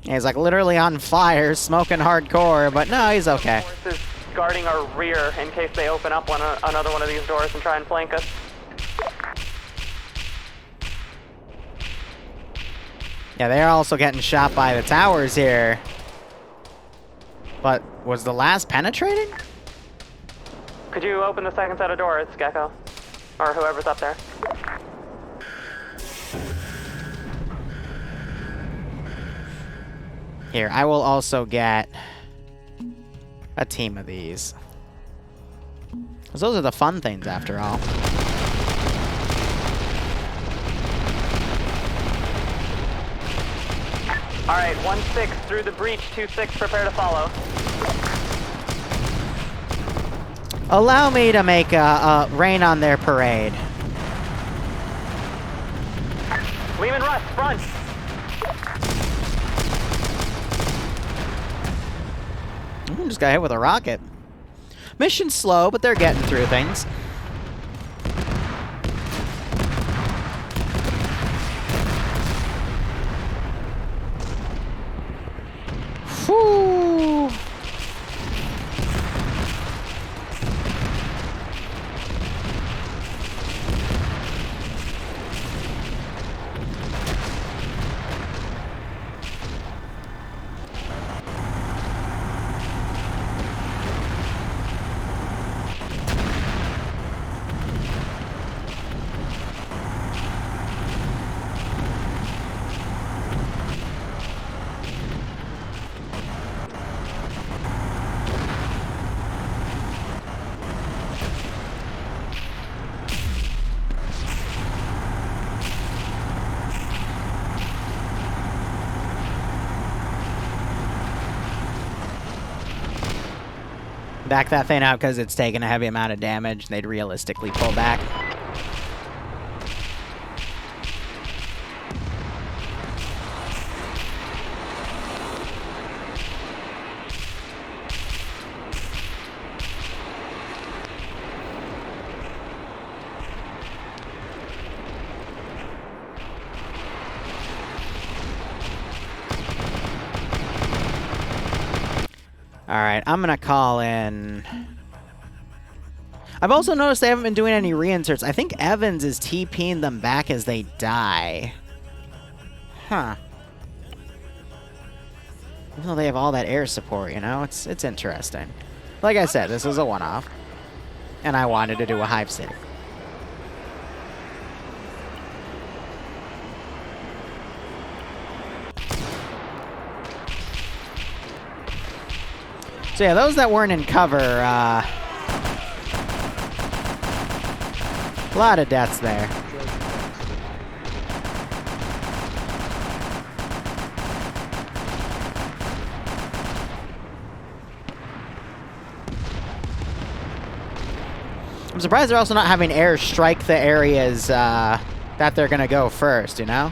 He's like literally on fire, smoking hardcore, but no, he's okay. Forces guarding our rear in case they open up another one of these doors and try and flank us. Yeah, they're also getting shot by the towers here. But was the last penetrating? Could you open the second set of doors, Gecko? Or whoever's up there. Here, I will also get a team of these. 'Cause those are the fun things, after all. Alright, 1-6 through the breach, 2-6, prepare to follow. Allow me to make a rain on their parade. Lehman Russ, front! Just got hit with a rocket. Mission's slow, but they're getting through things. Whew. Back that thing out because it's taken a heavy amount of damage. They'd realistically pull back. Alright, I'm gonna call in... I've also noticed they haven't been doing any reinserts. I think Evans is TPing them back as they die. Huh. Even though they have all that air support, you know? It's interesting. Like I said, this is a one-off. And I wanted to do a Hive City. So yeah, those that weren't in cover, a lot of deaths there. I'm surprised they're also not having air strike the areas that they're gonna go first, you know?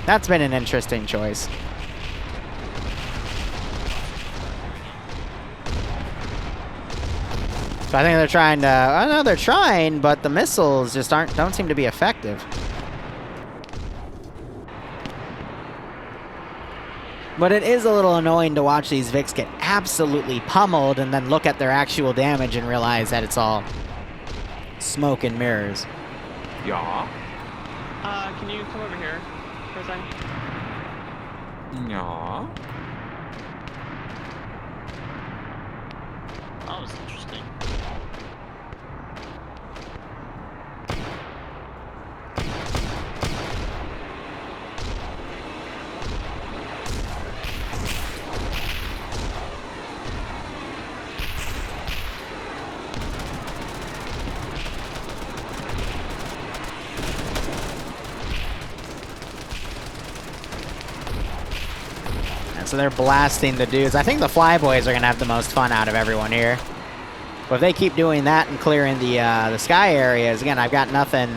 That's been an interesting choice. So I think they're trying to... I know they're trying, but the missiles just don't seem to be effective. But it is a little annoying to watch these Vics get absolutely pummeled and then look at their actual damage and realize that it's all smoke and mirrors. Yeah. Can you come over here for a second? Yeah. That was interesting. So they're blasting the dudes. I think the Flyboys are going to have the most fun out of everyone here. But if they keep doing that and clearing the sky areas, again, I've got nothing...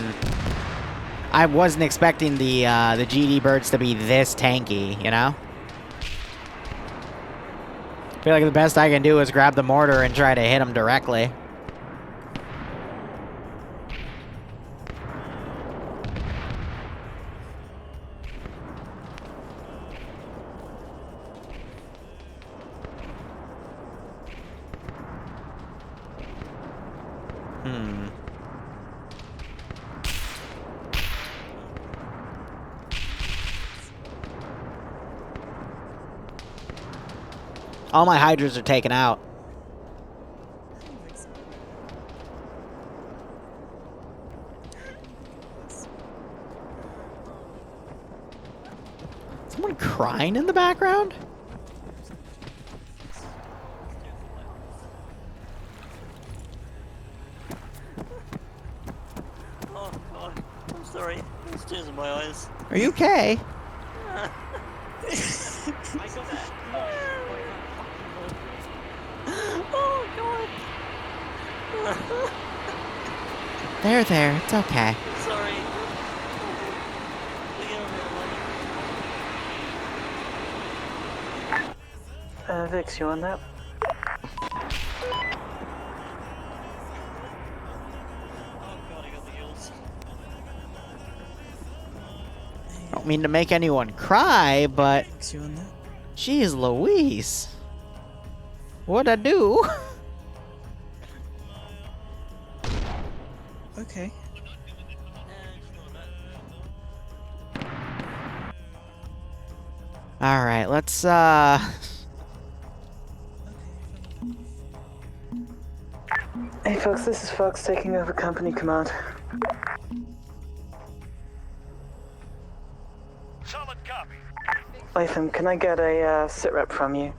I wasn't expecting the GD birds to be this tanky, you know? I feel like the best I can do is grab the mortar and try to hit them directly. All my Hydras are taken out. Someone crying in the background? Oh god, I'm sorry. There's tears in my eyes. Are you okay? Oh god. There, it's okay. Sorry. Vix, you on that? I don't mean to make anyone cry, but... Jeez Louise. What'd I do? Okay. Alright, let's, Hey folks, this is Fox taking over company command. Solid copy. Latham, can I get a sit rep from you?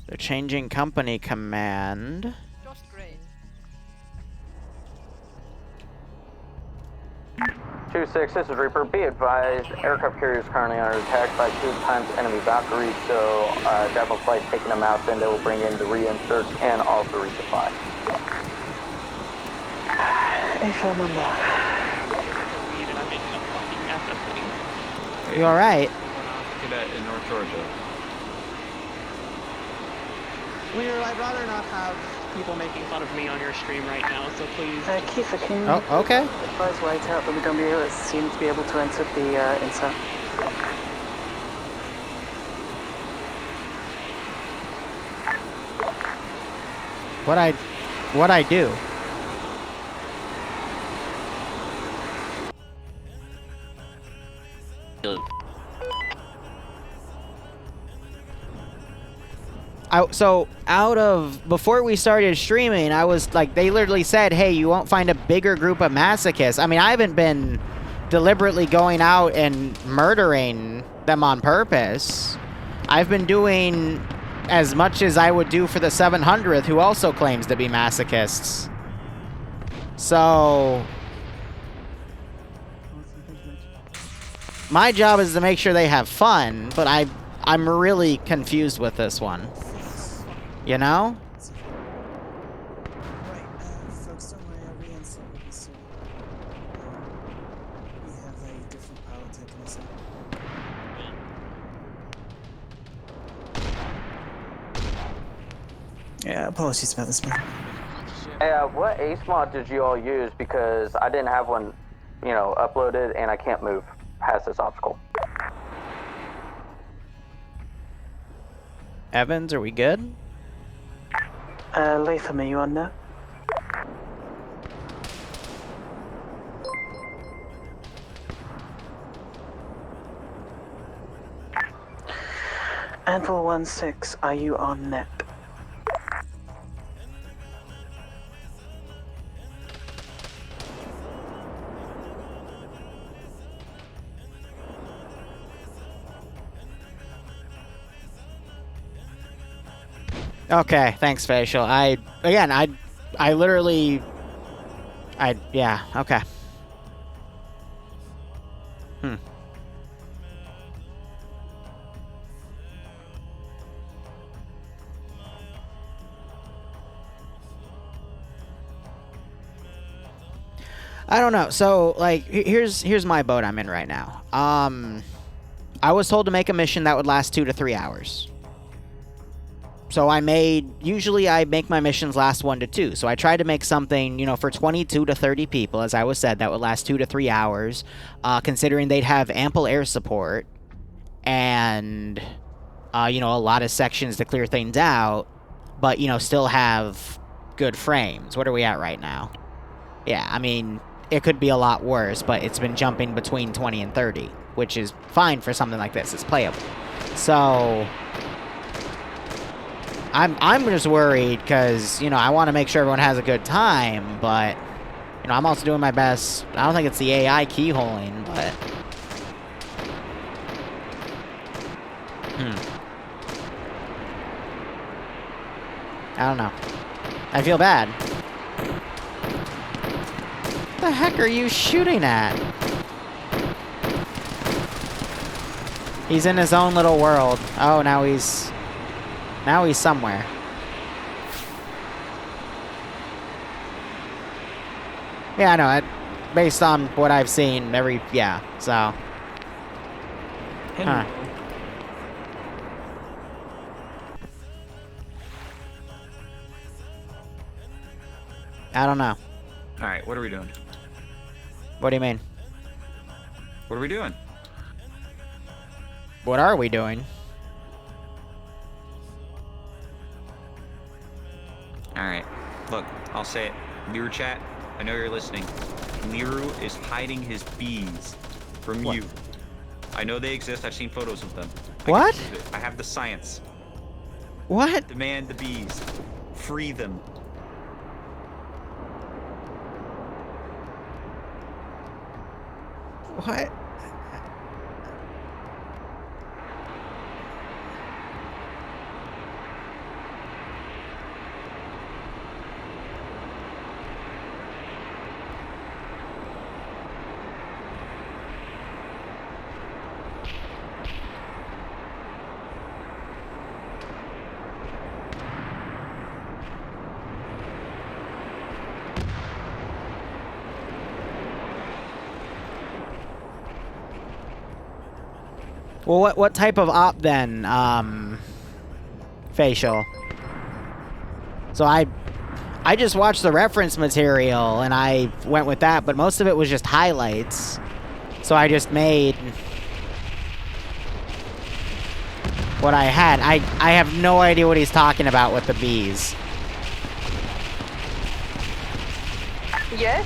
they're changing company command. Just great. 2-6, this is Reaper. Be advised, aircraft carrier is currently under attack by 2 times enemy Valkyries, so Devil Flight's taking them out, then they will bring in the reinserts and also resupply. You alright? Look at that in North Georgia. Liru, I'd rather not have people making fun of me on your stream right now, so please. Keith, can you Oh, okay. advise Whiteout that we don't seem to be able to enter the insert? What I do? Before we started streaming, I was like, they literally said, hey, you won't find a bigger group of masochists. I mean, I haven't been deliberately going out and murdering them on purpose. I've been doing as much as I would do for the 700th, who also claims to be masochists. So my job is to make sure they have fun, but I'm really confused with this one. You know? Right, folks, don't worry, our reinsert will be soon. We have a different pilot taking us out. Yeah, apologies about this, man. Hey, what ace mod did you all use? Because I didn't have one, you know, uploaded, and I can't move past this obstacle. Evans, are we good? Latham, are you on now? Anvil 1-6, are you on net? Okay, thanks, Facial. I literally, yeah, okay. I don't know. So, like, here's my boat I'm in right now. I was told to make a mission that would last 2 to 3 hours. So usually I make my missions last 1 to 2. So I tried to make something, you know, for 22 to 30 people, as I was said, that would last 2 to 3 hours, considering they'd have ample air support and, you know, a lot of sections to clear things out, but, you know, still have good frames. What are we at right now? Yeah, I mean, it could be a lot worse, but it's been jumping between 20 and 30, which is fine for something like this. It's playable. So I'm just worried because, you know, I want to make sure everyone has a good time, but, you know, I'm also doing my best. I don't think it's the AI keyholing, but I don't know. I feel bad. What the heck are you shooting at? He's in his own little world. Oh, now he's somewhere. Yeah, I know. Based on what I've seen, yeah, so. Huh. I don't know. Alright, what are we doing? What do you mean? What are we doing? What are we doing? Alright, look, I'll say it. Liru chat, I know you're listening. Liru is hiding his bees from you. I know they exist, I've seen photos of them. What? I have the science. What? Demand the bees. Free them. What? Well, what type of op then? Facial. So I just watched the reference material and I went with that, but most of it was just highlights. So I just made what I had. I have no idea what he's talking about with the bees. Yes?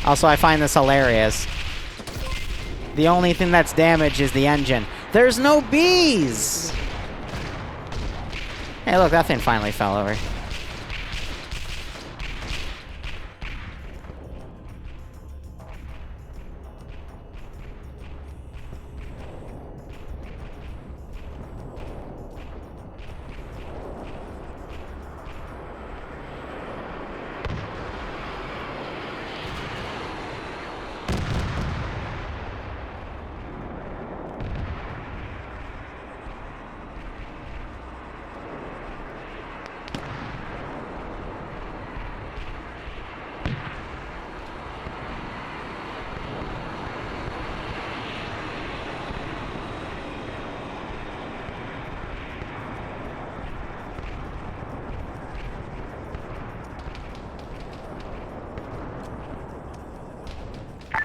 Also, I find this hilarious. The only thing that's damaged is the engine. There's no bees! Hey, look, that thing finally fell over.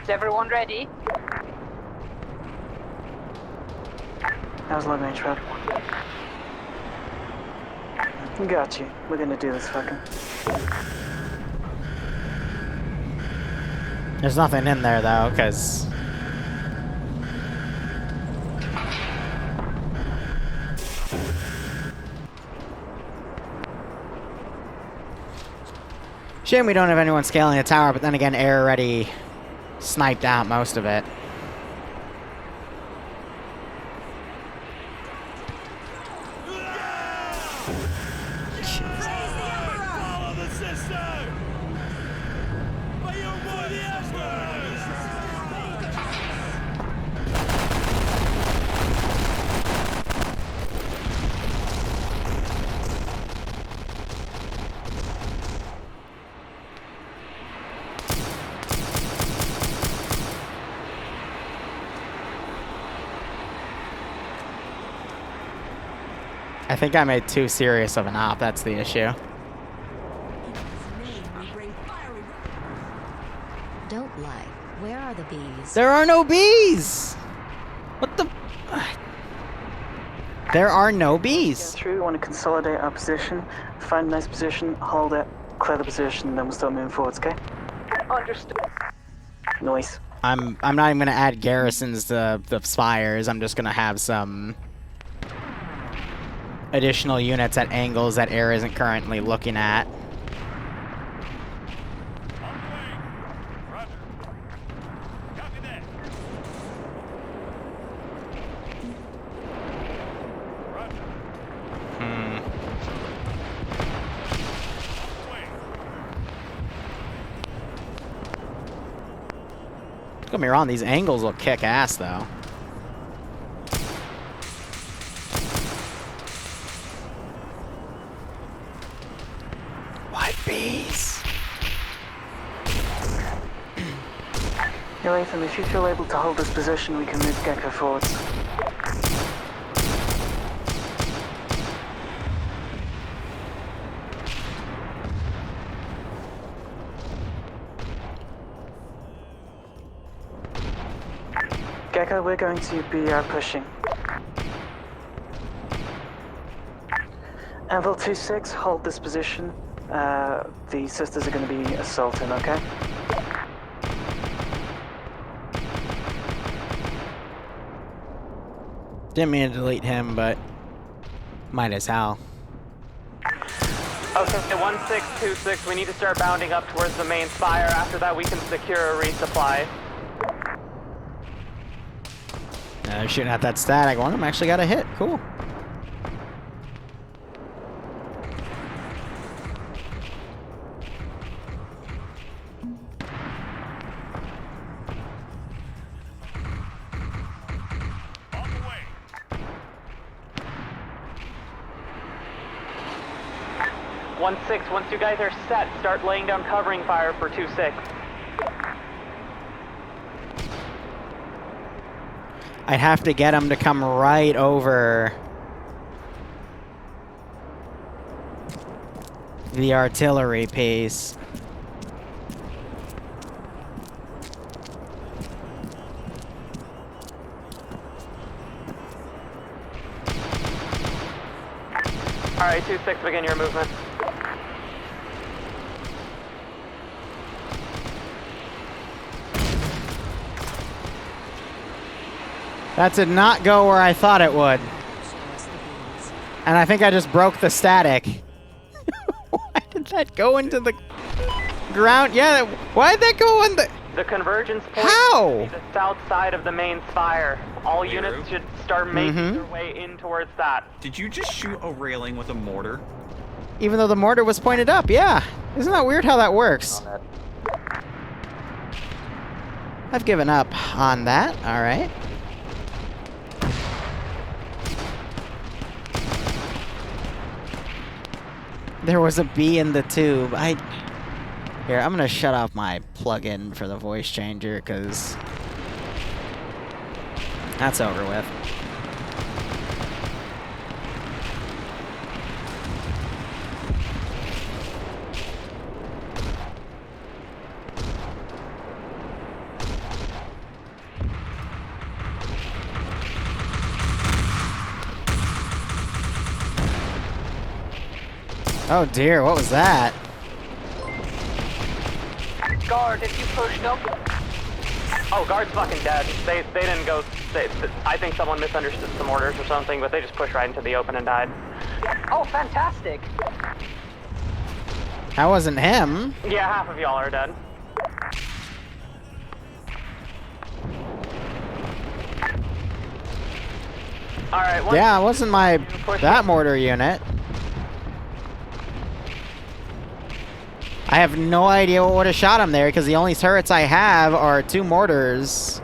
Is everyone ready? How's long range, Rob? Got you. We're gonna do this fucking. There's nothing in there, though, because... Shame we don't have anyone scaling the tower, but then again, Air already sniped out most of it. I think I made too serious of an op, that's the issue. Don't lie. Where are the bees? There are no bees! What the... There are no bees. Get through, we want to consolidate our position, find a nice position, hold it, clear the position, and then we'll start moving forwards, okay? Understood. Noise. I'm not even gonna add garrisons to the spires, I'm just gonna have some additional units at angles that Air isn't currently looking at. Don't get me wrong, these angles will kick ass though. What bees? Hey, Latham, if you feel able to hold this position, we can move Gecko forwards. Gecko, we're going to be pushing. Anvil 2-6, hold this position. The sisters are going to be assaulting, okay? Didn't mean to delete him, but might as well. Okay, 1626, we need to start bounding up towards the main spire. After that, we can secure a resupply. They're shooting at that static. One of them actually got a hit. Cool. Once you guys are set, start laying down covering fire for 2-6. I'd have to get him to come right over the artillery piece. Alright, 2-6, begin your movement. That did not go where I thought it would. And I think I just broke the static. Why did that go into the ground? Yeah, why did that go in the... The convergence point How? is the south side of the main spire. All Liru? units should start making their way in towards that. Did you just shoot a railing with a mortar? Even though the mortar was pointed up, yeah. Isn't that weird how that works? I've given up on that, alright. There was a bee in the tube. Here, I'm gonna shut off my plug-in for the voice changer, because that's over with. Oh dear, what was that? Guard, if you pushed up. Oh, guard's fucking dead. They didn't go. I think someone misunderstood some orders or something, but they just pushed right into the open and died. Oh, fantastic. That wasn't him. Yeah, half of y'all are dead. Alright, yeah, it wasn't that mortar unit. I have no idea what would have shot him there, because the only turrets I have are 2 mortars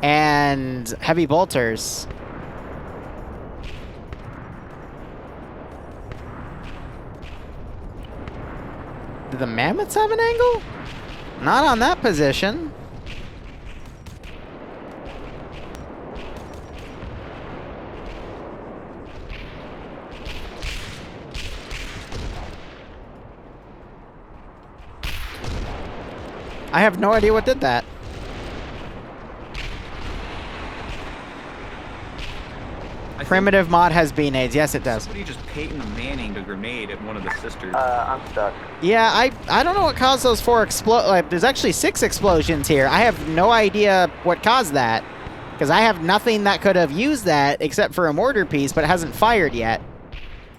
and heavy bolters. Do the mammoths have an angle? Not on that position. I have no idea what did that. Primitive mod has B-nades. Yes, it does. Somebody just Peyton Manning a grenade at one of the sisters. I'm stuck. Yeah, I don't know what caused those 4 there's actually 6 explosions here. I have no idea what caused that. Because I have nothing that could have used that except for a mortar piece, but it hasn't fired yet.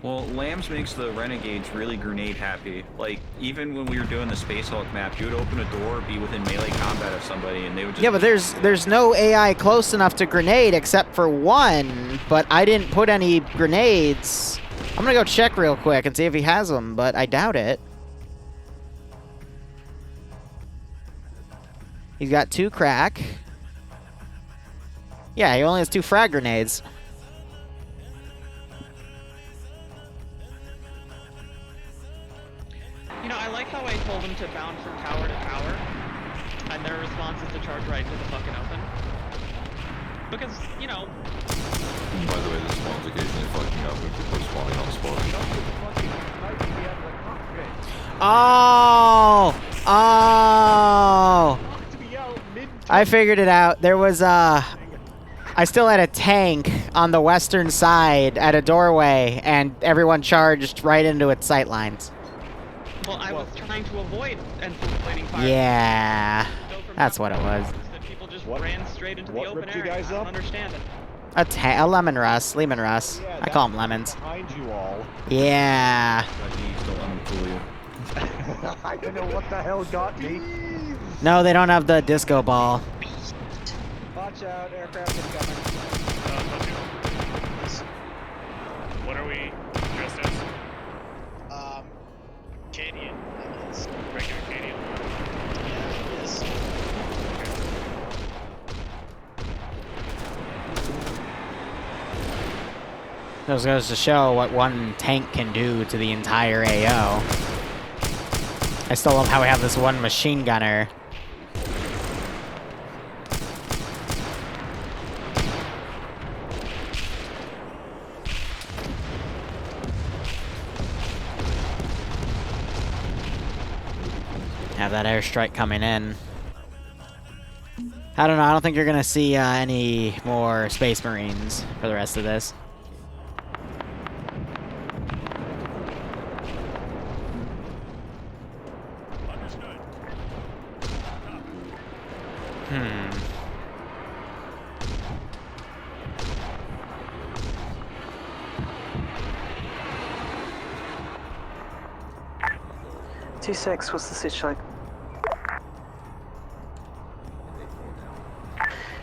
Well, Lambs makes the Renegades really grenade happy. Like, even when we were doing the Space Hulk map, you would open a door, be within melee combat of somebody, and they would just... Yeah, but there's no AI close enough to grenade except for 1, but I didn't put any grenades. I'm gonna go check real quick and see if he has them, but I doubt it. He's got 2 crack. Yeah, he only has 2 frag grenades. You know, I like how I told them to bound from tower to tower, and their response is to charge right into the fucking open. Because, you know... By the way, the spawn's occasionally fucking up when people are spawning on the spawn. Oh! Oh! I figured it out. There was I still had a tank on the western side at a doorway, and everyone charged right into its sight lines. Well, I was trying to avoid infiltrating fire. Yeah, that's what it was. People just ran straight into the open area. I don't understand it. A lemon Russ, Lehman Russ. Yeah, I call them lemons. Behind you all. Yeah. I don't know what the hell got me. No, they don't have the disco ball. Watch out, aircraft incoming. What are we dressed as? Canadian, I guess. Regular Canadian? Yeah, it is. This goes to show what one tank can do to the entire AO. I still love how we have this one machine gunner. Have that airstrike coming in. I don't know. I don't think you're gonna see any more Space Marines for the rest of this. Hmm. Two-6, what's the situation?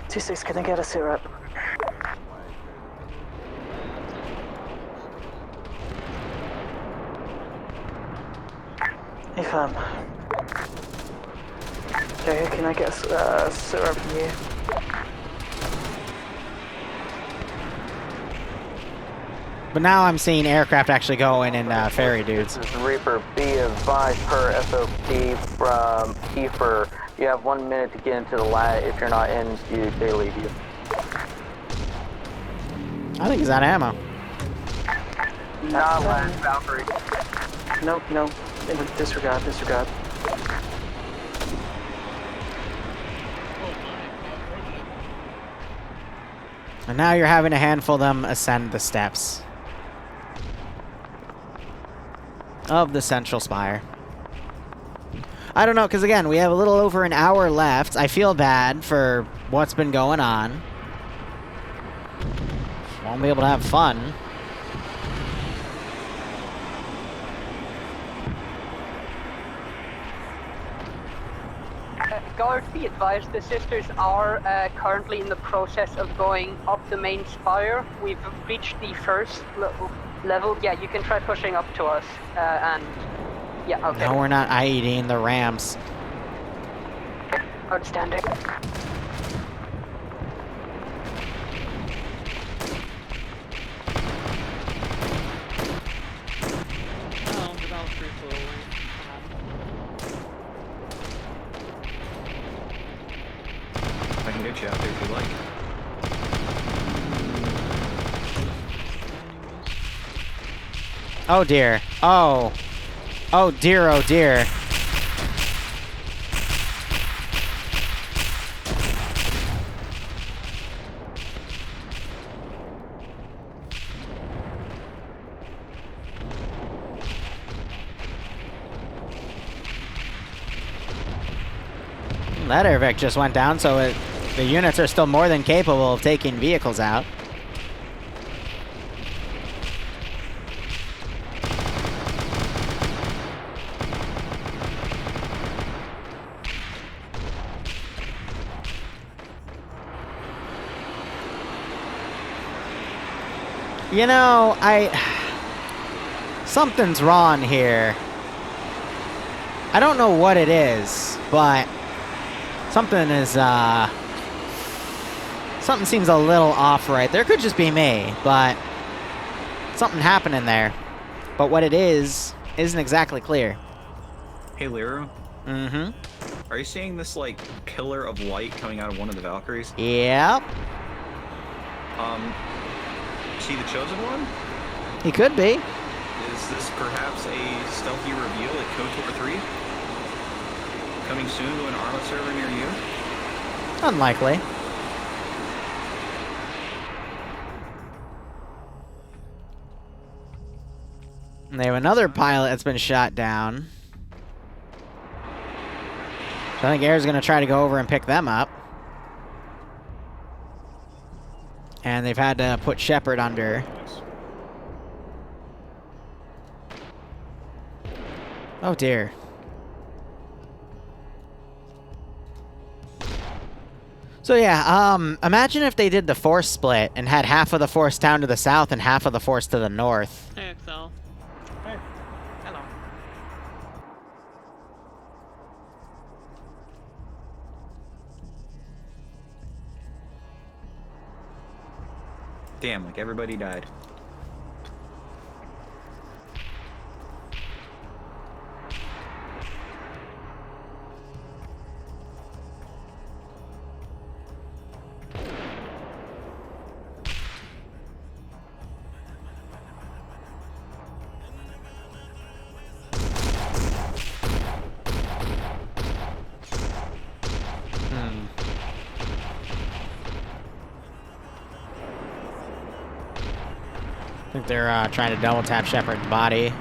2-6, can I get a sit rep? Hey fam. Okay, can I get a sit rep from you? But now I'm seeing aircraft actually go in and ferry dudes. This is Reaper. Be advised per SOP from Kiefer. You have 1 minute to get into the lat. If you're not in, they leave you. I think he's out of ammo. Not lat, Valkyrie. Nope, no. Disregard, disregard. And now you're having a handful of them ascend the steps of the central spire. I don't know, because again, we have a little over an hour left. I feel bad for what's been going on. Won't be able to have fun. Guard, be advised, the sisters are currently in the process of going up the main spire. We've reached the first level. Yeah, you can try pushing up to us, and yeah, okay. No, we're not IEDing the ramps. Outstanding. Oh, the Valkyrie flew away. I can get you out there if you like. Oh dear. Oh. Oh dear, oh dear. That airvac just went down, so the units are still more than capable of taking vehicles out. You know, something's wrong here. I don't know what it is, but something is, something seems a little off right. There could just be me, but something happening there. But what it is, isn't exactly clear. Hey, Liru? Mm-hmm. Are you seeing this, like, pillar of light coming out of one of the Valkyries? Yep. See the Chosen One? He could be. Is this perhaps a stealthy reveal at KOTOR 3? Coming soon to an Arma server near you? Unlikely. And they have another pilot that's been shot down. So I think Air's gonna try to go over and pick them up. And they've had to put Shepard under. Oh dear. So yeah, imagine if they did the force split and had half of the force down to the south and half of the force to the north. Hey, Excel. Hey. Hello. Damn, like everybody died. think they're trying to double tap Shepard's body.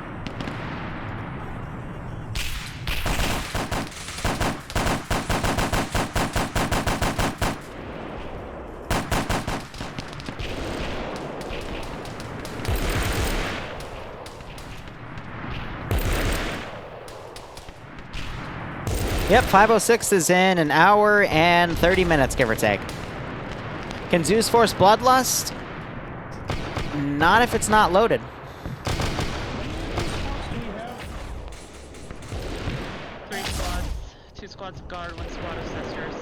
Yep, 506 is in an hour and 30 minutes, give or take. Can Zeus force Bloodlust? Not if it's not loaded. Three squads, 2 squads of guard, 1 squad of sisters.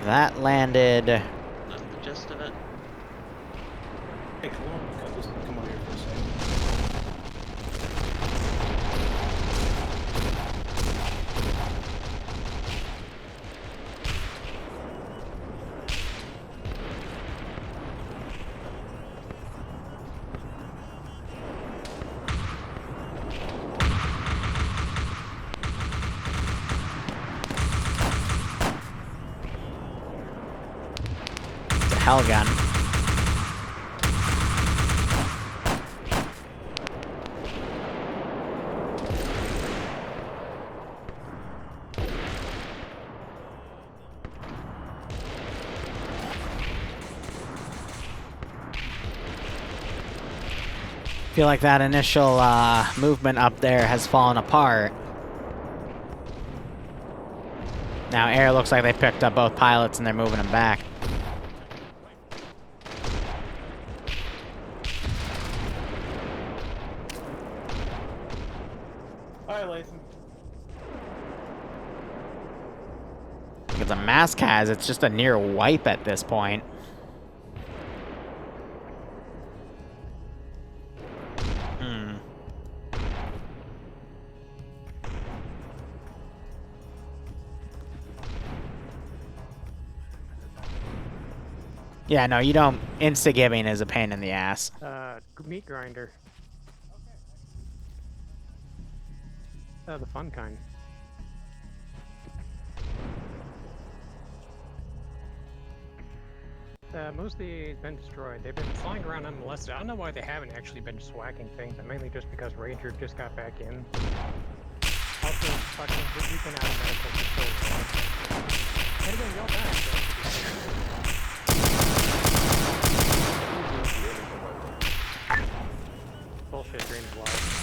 That landed. That's the gist of it. Hey, come on, just come on here for a second. Hell gun. Feel like that initial movement up there has fallen apart. Now air looks like they picked up both pilots and they're moving them back. It's a mask has, it's just a near wipe at this point. Yeah, no, you don't. Insta-giving is a pain in the ass. Meat grinder. The fun kind. Mostly it's been destroyed. They've been flying around unmolested. I don't know why they haven't actually been swacking things, but mainly just because Ranger just got back in. Also, fucking, we've been out of medical for so long. Anyway, y'all back, bullshit, dreams alive.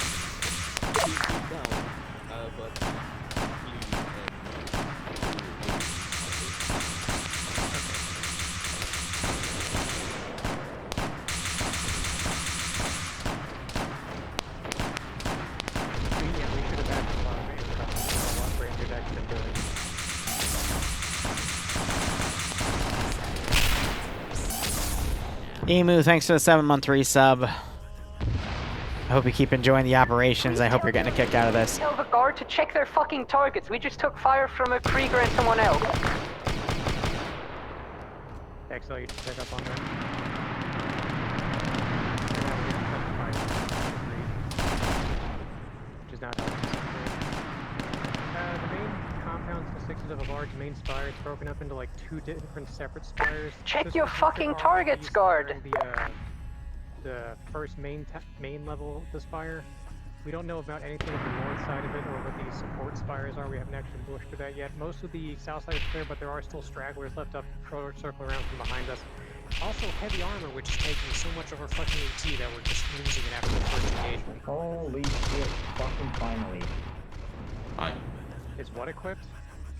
Emu, thanks for the 7-month resub. I hope you keep enjoying the operations. I hope you're getting a kick out of this. Tell the guard to check their fucking targets. We just took fire from a Krieger and someone else. XL, you just pick up on that. Which is not helping. The main compounds consisted of a large main spire. It's broken up into like 2 different separate spires. Check your fucking targets, guard. The first main level of the spire. We don't know about anything of the north side of it or what these support spires are. We haven't actually pushed to that yet. Most of the south side is clear, but there are still stragglers left up circle around from behind us. Also, heavy armor, which is taking so much of our fucking AT that we're just losing it after the first engagement. Holy shit, fucking finally. Hi. Is what equipped?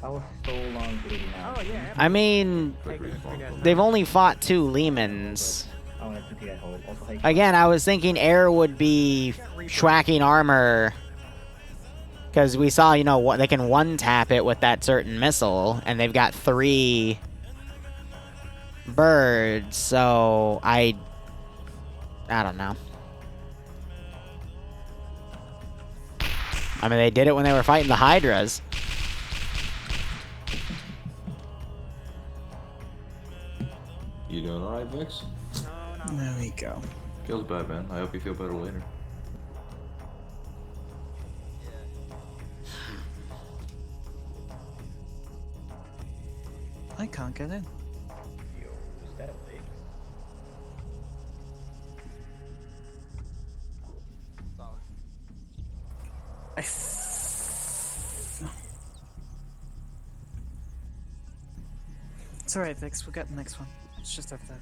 I was so long bleeding out. Oh, yeah. I mean, they've only fought 2 Lehmans. Again, I was thinking air would be schwacking armor. Because we saw, you know, they can one-tap it with that certain missile. And they've got 3 birds. So, I don't know. I mean, they did it when they were fighting the Hydras. Vix? There we go. Feels bad, man. I hope you feel better later. I can't get in. It's alright, Vix. We'll get the next one. It's just up there.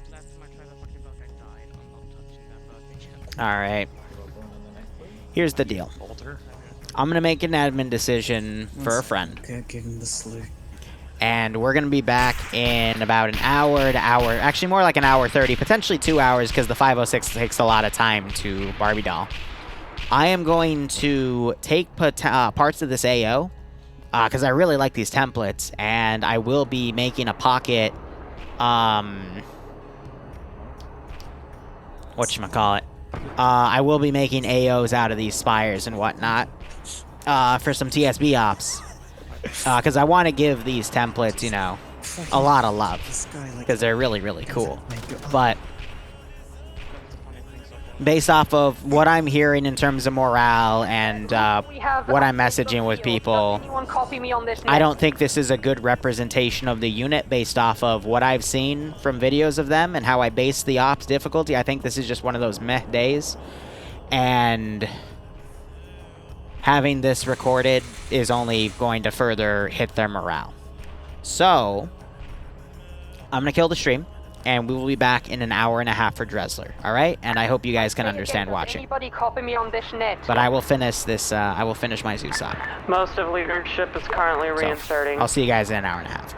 Last time I tried the fucking bug, I died. I'm not touching that bug again. Alright. Here's the deal. I'm gonna make an admin decision for a friend. Okay, give him the salute. And we're gonna be back in about an hour to hour, actually more like an hour 30, potentially 2 hours, because the 506 takes a lot of time to Barbie doll. I am going to take parts of this AO, because I really like these templates, and I will be making a pocket, whatchamacallit, I will be making AOs out of these spires and whatnot, for some TSB ops. Because I want to give these templates, you know, a lot of love. Because they're really, really cool. But based off of what I'm hearing in terms of morale and what I'm messaging with people, I don't think this is a good representation of the unit based off of what I've seen from videos of them and how I base the ops difficulty. I think this is just one of those meh days. And having this recorded is only going to further hit their morale. So, I'm going to kill the stream, and we will be back in an hour and a half for Dressler, alright? And I hope you guys can understand watching. Anybody copy me on this net? But I will finish this, I will finish my Zeus op. Most of leadership is currently reinserting. I'll see you guys in an hour and a half.